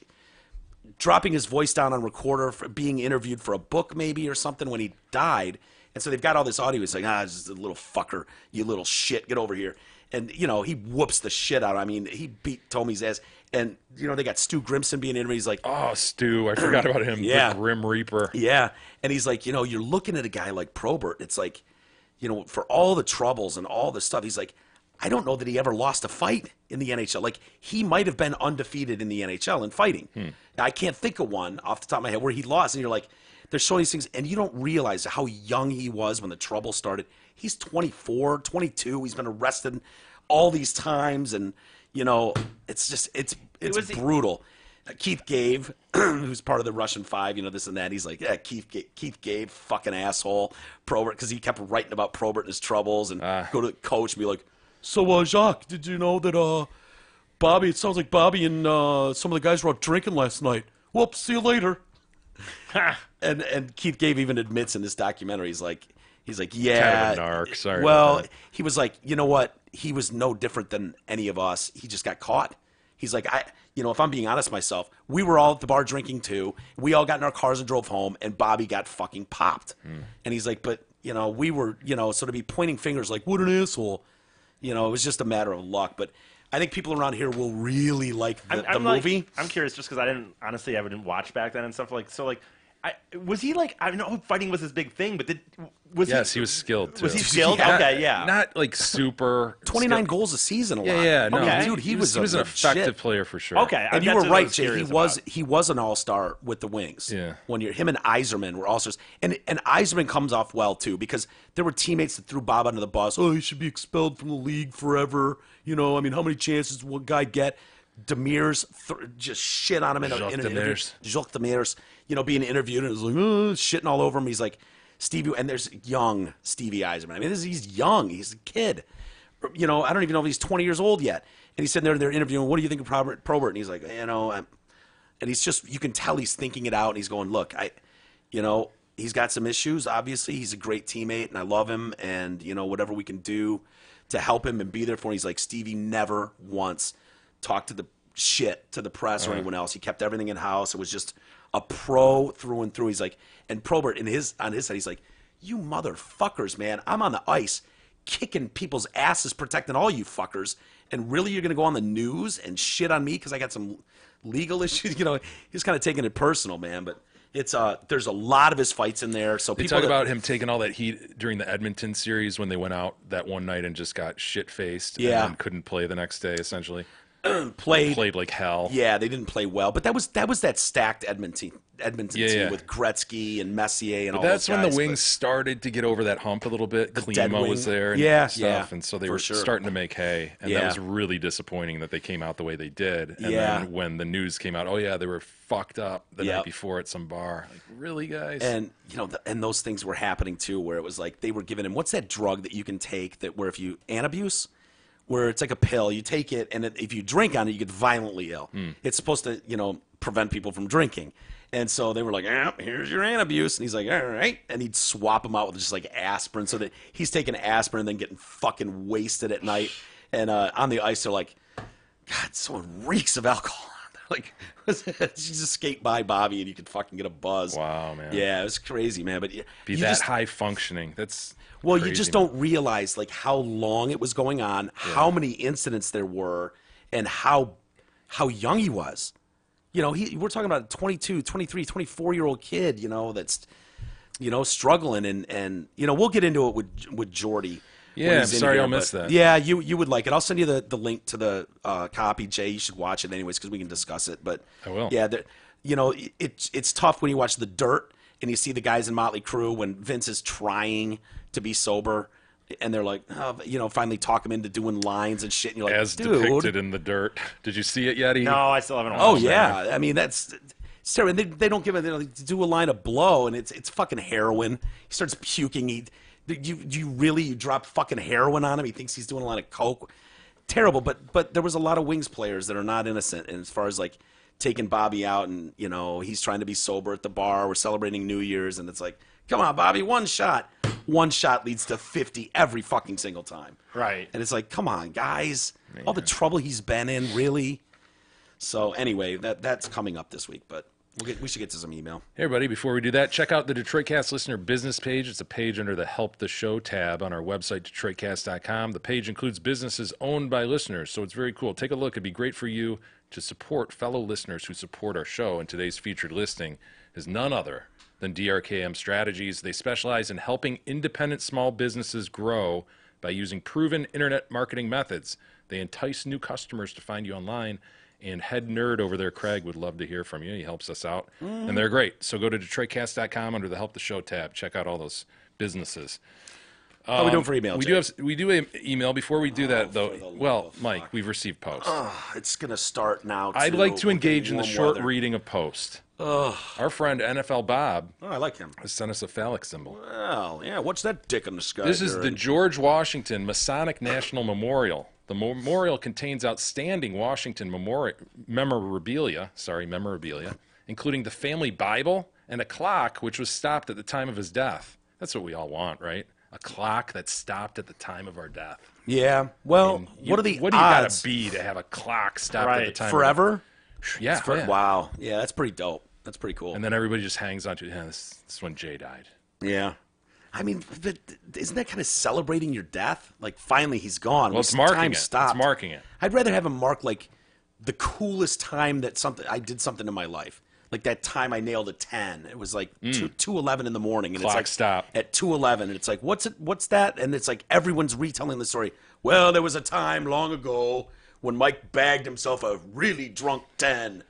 dropping his voice down on recorder for being interviewed for a book maybe or something when he died. And so they've got all this audio. He's like, just a little fucker, you little shit, get over here. And, he whoops the shit out. I mean, he beat Tomey's ass. And, they got Stu Grimson being interviewed. He's like, oh, Stu, I forgot about him. Yeah. The Grim Reaper. Yeah. And he's like, you're looking at a guy like Probert. It's like, for all the troubles and all the stuff, he's like, I don't know that he ever lost a fight in the NHL. Like, he might have been undefeated in the NHL in fighting. Now, I can't think of one off the top of my head where he lost. And you're like, they're showing these things, and you don't realize how young he was when the trouble started. He's 24, 22. He's been arrested all these times, and, it's just, it's brutal. Keith Gave, who's part of the Russian Five, this and that. He's like, yeah, Keith Gave, fucking asshole. Probert, because he kept writing about Probert and his troubles, and go to the coach and be like, so, Jacques, did you know that Bobby, it sounds like Bobby and some of the guys were out drinking last night. Whoops, see you later. And Keith Gave even admits in this documentary, he's like, yeah. Kind of a narc, sorry. Well, he was like, you know what? He was no different than any of us. He just got caught. He's like, if I'm being honest myself, we were all at the bar drinking too. We all got in our cars and drove home, and Bobby got fucking popped. And he's like, but, we were, so to be pointing fingers like, what an asshole. It was just a matter of luck. But I think people around here will really like the movie. I'm curious just because I didn't watch back then and stuff was he like, I know fighting was his big thing, but he was skilled too. Was he skilled? Okay, yeah. Not like super 29 goals a season a lot. Yeah, no. Okay. Dude, he was an effective player for sure. Okay. And you were right, Jay. He was an all-star with the Wings. Yeah. 1 year. Him and Yzerman were all-stars. And Yzerman comes off well too, because there were teammates that threw Bob under the bus. Oh, he should be expelled from the league forever. How many chances will a guy get? Demers just shit on him in an interview. Jacques Demers, being interviewed, and it was like, shitting all over him. He's like, Stevie, and there's young Stevie Yzerman. I mean, he's young. He's a kid. I don't even know if he's 20 years old yet. And he's sitting there, they're interviewing, what do you think of Probert? And he's like, and he's just, you can tell he's thinking it out, and he's going, look, he's got some issues, obviously. He's a great teammate, and I love him, and, whatever we can do to help him and be there for him. He's like, Stevie never once talked to the press or anyone else. He kept everything in house. It was just a pro through and through. He's like, and Probert on his side, he's like, you motherfuckers, man. I'm on the ice kicking people's asses, protecting all you fuckers, and really you're gonna go on the news and shit on me because I got some legal issues? He's kind of taking it personal, man. But it's there's a lot of his fights in there. So they talk about him taking all that heat during the Edmonton series when they went out that one night and just got shit faced. Yeah, and couldn't play the next day essentially. Played like hell. Yeah, they didn't play well, but that was that stacked Edmonton team with Gretzky and Messier and all those guys. That's when the Wings started to get over that hump a little bit. Klima was there and stuff, and so they were starting to make hay, and that was really disappointing that they came out the way they did. And then when the news came out, they were fucked up the night before at some bar. Like, really, guys? And and those things were happening too, where it was like they were giving him, what's that drug that you can take that where if you Antabuse? Where it's like a pill, you take it, and if you drink on it, you get violently ill. It's supposed to, prevent people from drinking. And so they were like, here's your Antabuse. And he's like, all right. And he'd swap them out with just like aspirin. So that he's taking aspirin and then getting fucking wasted at night. And on the ice, they're like, God, someone reeks of alcohol. Like, you just skate by Bobby and you could fucking get a buzz. Wow, man. Yeah, it was crazy, man. But high functioning. That's well, crazy, you just don't realize like how long it was going on, how many incidents there were, and how young he was. We're talking about a 22, 23, 24-year-old kid, that's struggling, and we'll get into it with Jordy. Yeah, I'm sorry I'll miss that. Yeah, you would like it. I'll send you the link to the copy, Jay. You should watch it anyways because we can discuss it. But I will. Yeah, it's tough when you watch The Dirt and you see the guys in Motley Crue when Vince is trying to be sober, and they're like, finally talk him into doing lines and shit. And you're like, as depicted in The Dirt. Did you see it yet? No, I still haven't watched it. Oh yeah, I mean that's. And they don't give it. They do a line of blow, and it's fucking heroin. He starts puking. You drop fucking heroin on him. He thinks he's doing a line of coke. Terrible. But there was a lot of Wings players that are not innocent. And as far as like taking Bobby out, and he's trying to be sober at the bar. We're celebrating New Year's, and it's like, come on, Bobby, one shot. One shot leads to 50 every fucking single time. Right. And it's like, come on, guys. All the trouble he's been in, really. So anyway, that's coming up this week, but. We should get to some email. Hey, everybody, before we do that, check out the DetroitCast listener business page. It's a page under the Help the Show tab on our website, DetroitCast.com. The page includes businesses owned by listeners, so it's very cool. Take a look. It'd be great for you to support fellow listeners who support our show. And today's featured listing is none other than DRKM Strategies. They specialize in helping independent small businesses grow by using proven internet marketing methods. They entice new customers to find you online. And Head Nerd over there, Craig, would love to hear from you. He helps us out. And they're great. So go to DetroitCast.com under the Help the Show tab. Check out all those businesses. How are we doing for email, Jay? We do an email. Before we do that, though, well, Mike, we've received posts. It's going to start now, I'd like to engage in the short weather. reading of post. Our friend NFL Bob I like him. has sent us a phallic symbol. Well, yeah, what's that dick in the sky? This is the George Washington Masonic National Memorial. The memorial contains outstanding Washington memorabilia, including the family Bible and a clock which was stopped at the time of his death. That's what we all want, right? A clock that stopped at the time of our death. Yeah. Well, what are the what do you odds? gotta be to have a clock stopped at the time Forever? of yeah, yeah. Wow. Yeah, that's pretty dope. That's pretty cool. And then everybody just hangs on to it. Yeah, this is when Jay died. Yeah. I mean, but isn't that kind of celebrating your death? Like, finally, he's gone. Well, it's marking time it. stopped. It's marking it. I'd rather have him mark, like, the coolest time that I did something in my life. Like that time I nailed a 10. It was like 2:11 in the morning. And Clock it's like stop. At 2:11. And it's like, what's that? And it's like everyone's retelling the story. Well, there was a time long ago when Mike bagged himself a really drunk 10.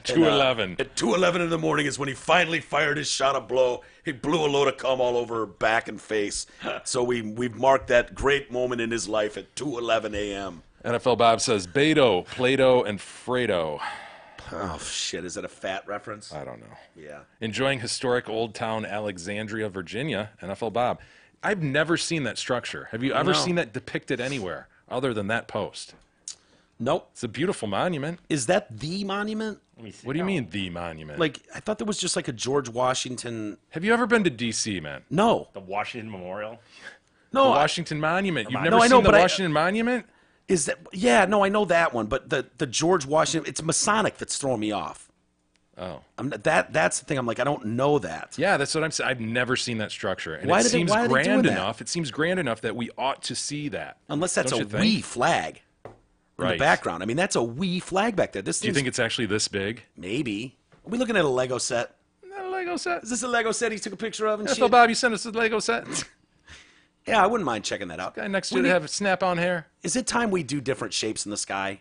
2:11. At 2:11 in the morning is when he finally fired his shot of blow. He blew a load of cum all over her back and face. So we've marked that great moment in his life at 2:11 a.m. NFL Bob says Beto, Plato, and Fredo. Oh, shit. Is that a fat reference? I don't know. Yeah. Enjoying historic Old Town Alexandria, Virginia. NFL Bob. I've never seen that structure. Have you ever seen that depicted anywhere other than that post? Nope. It's a beautiful monument. Is that the monument? Let me see. What do you mean, the monument? Like, I thought there was just like a George Washington. Have you ever been to D.C., man? No. The Washington Memorial? No. The Washington Monument. You've never No, I know, seen the but Washington Monument? Is that? Yeah, no, I know that one, but the George Washington, it's Masonic that's throwing me off. Oh. That's the thing. I'm like, I don't know that. Yeah, that's what I'm saying. I've never seen that structure. And Why it seems are they doing grand that? enough. It seems grand enough that we ought to see that. Unless that's Don't a you think? wee flag in the background. I mean, that's a wee flag back there. Do you think it's actually this big? Maybe. Are we looking at a Lego set? Not a Lego set. Is this a Lego set he took a picture of and NFL shit? Bob, you sent us a Lego set. Yeah, I wouldn't mind checking that out. Guy next to it have snap-on hair. Is it time we do different shapes in the sky?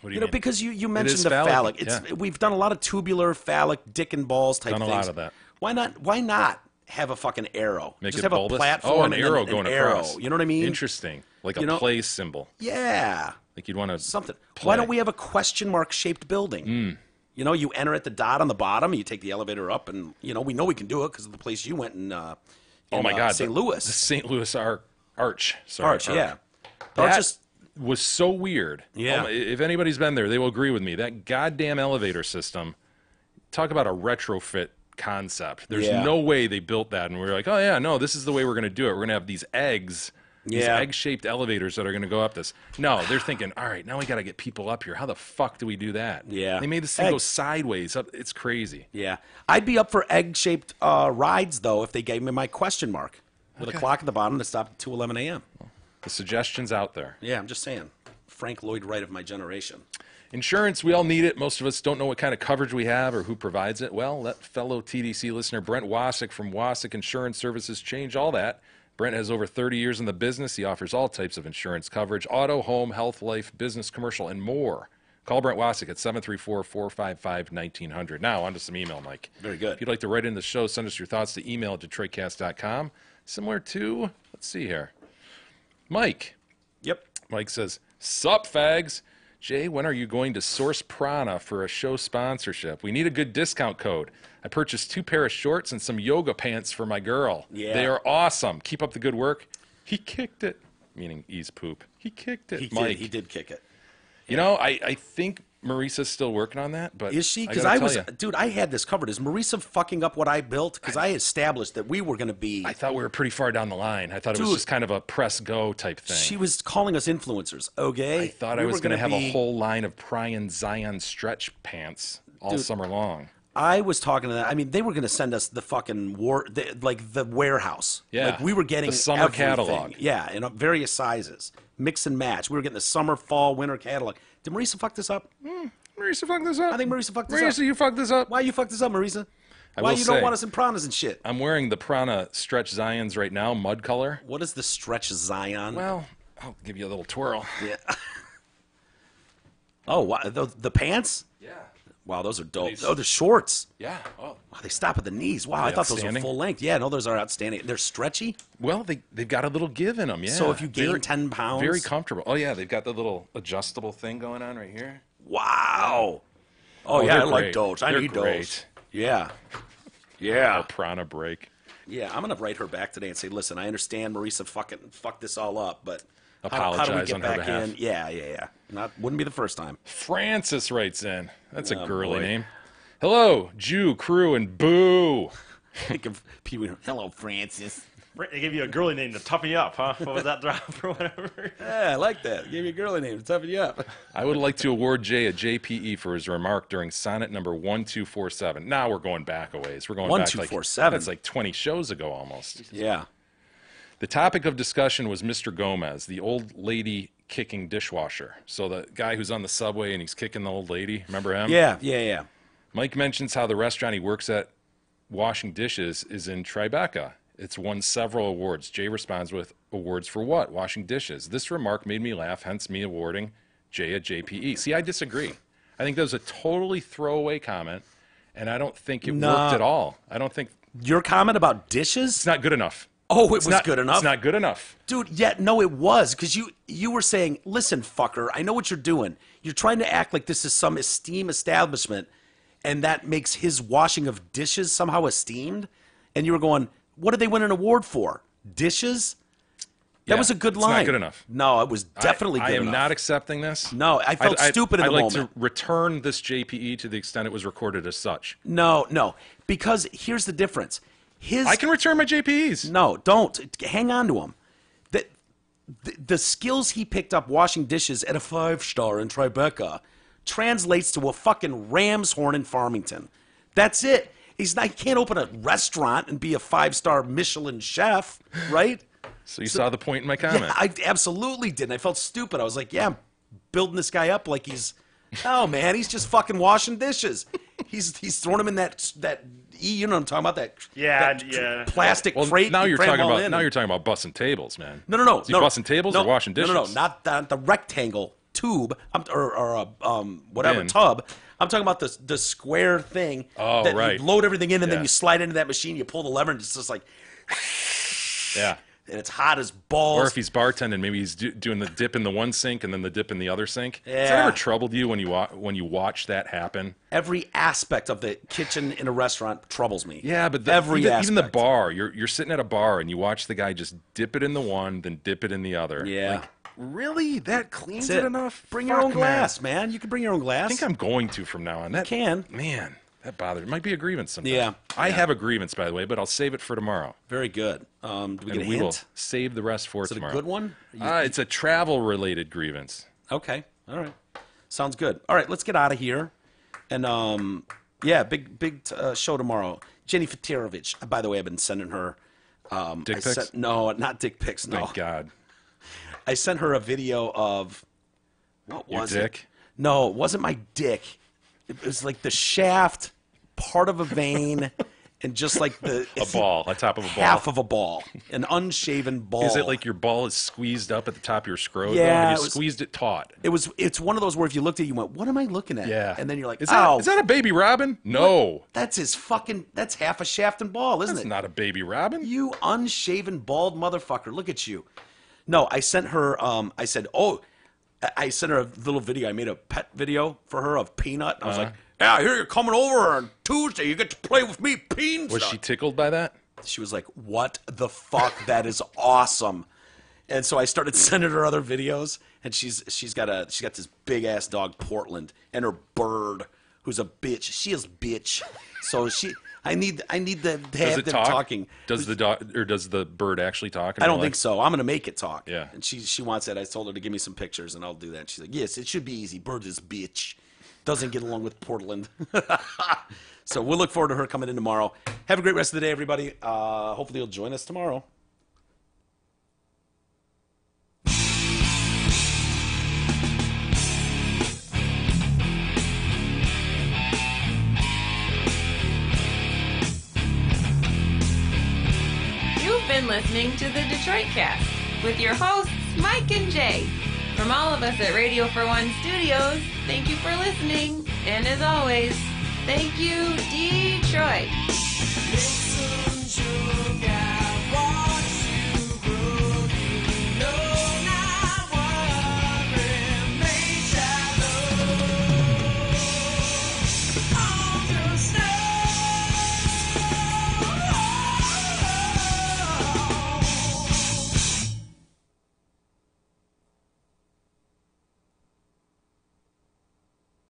What do You you know, mean? because you mentioned is the phallic, phallic. yeah. We've done a lot of tubular, phallic, dick and balls type Done a things. lot of that. Why not have a fucking arrow? Make Just it have bulbous? a platform Oh, an and arrow then going an across. arrow. You know what I mean? Interesting. Like a You know- play symbol. Yeah. Like you'd want to Something. play. Why don't we have a question mark shaped building? You know, you enter at the dot on the bottom, you take the elevator up, and we know we can do it because of the place you went in. Oh my God, St. Louis. The St. Louis Arch. Sorry, Arch, yeah. That Just was so weird. Yeah. If anybody's been there, they will agree with me. That goddamn elevator system. Talk about a retrofit concept. There's Yeah. no way they built that, and we're like, oh yeah, no, this is the way we're going to do it. We're going to have these eggs. These Yeah. egg-shaped elevators that are going to go up this. No, they're thinking, all right, now we got to get people up here. How the fuck do we do that? Yeah. They made this thing go Eggs. sideways. It's crazy. Yeah. I'd be up for egg-shaped rides, though, if they gave me my question mark with a clock at the bottom that stopped at 2:11 a.m. The suggestion's out there. Yeah, I'm just saying. Frank Lloyd Wright of my generation. Insurance, we all need it. Most of us don't know what kind of coverage we have or who provides it. Well, let fellow TDC listener Brent Wasik from Wasik Insurance Services change all that. Brent has over 30 years in the business. He offers all types of insurance coverage, auto, home, health, life, business, commercial, and more. Call Brent Wasik at 734-455-1900. Now, on to some email, Mike. Very good. If you'd like to write in the show, send us your thoughts to email at DetroitCast.com. Similar to, let's see here, Mike. Yep. Mike says, sup, fags. Jay, when are you going to Source Prana for a show sponsorship? We need a good discount code. I purchased 2 pair of shorts and some yoga pants for my girl. Yeah. They are awesome. Keep up the good work. He kicked it, meaning E's poop. He kicked it, Mike. He did kick it. You know, I think Marissa's still working on that, but Is she? Because gotta I tell was, ya, dude, I had this covered. Is Marissa fucking up what I built? Because I established that we were going to be. I thought we were pretty far down the line. I thought it was Dude, just kind of a press go type thing. She was calling us influencers, okay? I thought I was going to have a whole line of Pryan Zion stretch pants all Dude, summer long. I was talking to them. I mean, they were going to send us the fucking the warehouse. Yeah. Like we were getting the summer everything. catalog. Yeah, in various sizes, mix and match. We were getting the summer, fall, winter catalog. Did Marisa fuck this up? Marisa fucked this up. I think Marisa fucked this up. Marisa, you fucked this up. Why you fucked this up, Marisa? I Why will you say, don't want us in Pranas and shit? I'm wearing the Prana Stretch Zions right now, mud color. What is the Stretch Zion? Well, I'll give you a little twirl. Yeah. Oh, wow. The pants? Yeah. Wow, those are dope. Oh, the shorts. Yeah. Oh. Wow, they stop at the knees. Wow, I thought those were full length. Yeah, no, those are outstanding. They're stretchy? Well, they've got a little give in them, yeah. So if you gain 10 pounds? Very comfortable. Oh, yeah, they've got the little adjustable thing going on right here. Wow. Oh yeah, I like great. those. I They're need great. those. Yeah. Yeah. A Prana break. Yeah, I'm going to write her back today and say, listen, I understand Marisa fucked this all up, but apologize how do we get on her back behalf. in? Yeah. Wouldn't be the first time. Francis writes in. That's a girly boy. name. Hello, Jew, crew, and boo. Think of Pee-wee. Hello, Francis. They gave you a girly name to tough you up, huh? What was that drop or whatever? Yeah, I like that. Gave you a girly name to toughen you up. I would like to award Jay a JPE for his remark during sonnet number 1247. Now we're going back a ways. We're going back 1247. That's like 20 shows ago almost. Yeah. The topic of discussion was Mr. Gomez, the old lady kicking dishwasher. So the guy who's on the subway and he's kicking the old lady. Remember him? Yeah. Mike mentions how the restaurant he works at washing dishes is in Tribeca. It's won several awards. Jay responds with, awards for what? Washing dishes. This remark made me laugh, hence me awarding Jay a JPE. See, I disagree. I think that was a totally throwaway comment, and I don't think it worked at all. I don't think... Your comment about dishes? It's not good enough. Oh, it was good enough? It's not good enough. Dude, no, it was. Because you were saying, listen, fucker, I know what you're doing. You're trying to act like this is some esteemed establishment, and that makes his washing of dishes somehow esteemed. And you were going... What did they win an award for? Dishes? That was a good line. It's not good enough. No, it was definitely good enough. I am not accepting this. No, I felt stupid in the moment. I'd like to return this JPE to the extent it was recorded as such. No. Because here's the difference. I can return my JPEs. No, don't. Hang on to them. The skills he picked up washing dishes at a 5-star in Tribeca translates to a fucking ram's horn in Farmington. That's it. He can't open a restaurant and be a 5-star Michelin chef, right? So you saw the point in my comment. Yeah, I absolutely did. And I felt stupid. I was like, yeah, I'm building this guy up like he's, oh man, he's just fucking washing dishes. He's throwing him in that you know what I'm talking about, that plastic crate. Now you're talking about bussing tables, man. No. Is he bussing tables or washing dishes? No, not the rectangle tube or whatever tub. I'm talking about the square thing that right. you load everything in and then you slide into that machine, you pull the lever and it's just like, yeah. And it's hot as balls. Or if he's bartending, maybe he's doing the dip in the one sink and then the dip in the other sink. Yeah. Has that ever troubled you when you watch that happen? Every aspect of the kitchen in a restaurant troubles me. Yeah, but even the bar, you're sitting at a bar and you watch the guy just dip it in the one, then dip it in the other. Yeah. Like, really? That cleans it enough? Bring your own glass, man. You can bring your own glass. I think I'm going to from now on. You can. Man, that bothers me. It might be a grievance sometime. Yeah. I have a grievance, by the way, but I'll save it for tomorrow. Very good. Do we get a we hint? will save the rest for tomorrow. Is it a good one? It's a travel-related grievance. Okay. All right. Sounds good. All right, let's get out of here. And, big show tomorrow. Jenny Fatirovich. By the way, I've been sending her... dick pics? No, not dick pics, no. Thank God. I sent her a video of... What was Your dick? it? No, it wasn't my dick. It was like the shaft, part of a vein, and just like the... A ball, on top of a ball. Half of a ball. An unshaven ball. Is it like your ball is squeezed up at the top of your scrotum? Yeah. Have you squeezed it taut? It's one of those where if you looked at it, you went, what am I looking at? Yeah. And then you're like, is that a baby robin? No. That's that's half a shaft and ball, isn't it? That's not a baby robin. You unshaven, bald motherfucker. Look at you. No, I sent her, I sent her a little video. I made a pet video for her of Peanut. And I was like, yeah, I hear you're coming over on Tuesday. You get to play with me, Peanut. Was she tickled by that? She was like, what the fuck? That is awesome. And so I started sending her other videos, and she's got this big ass dog, Portland, and her bird, who's a bitch. She is bitch. So I need to have them talking. Does the dog or does the bird actually talk? I don't think so. I'm gonna make it talk. Yeah. And she wants that. I told her to give me some pictures, and I'll do that. She's like, yes, it should be easy. Bird is bitch. doesn't get along with Portland. So we'll look forward to her coming in tomorrow. Have a great rest of the day, everybody. Hopefully you'll join us tomorrow. You've been listening to the Detroit Cast with your hosts, Mike and Jay. From all of us at Radio for One Studios, thank you for listening. And as always, thank you, Detroit.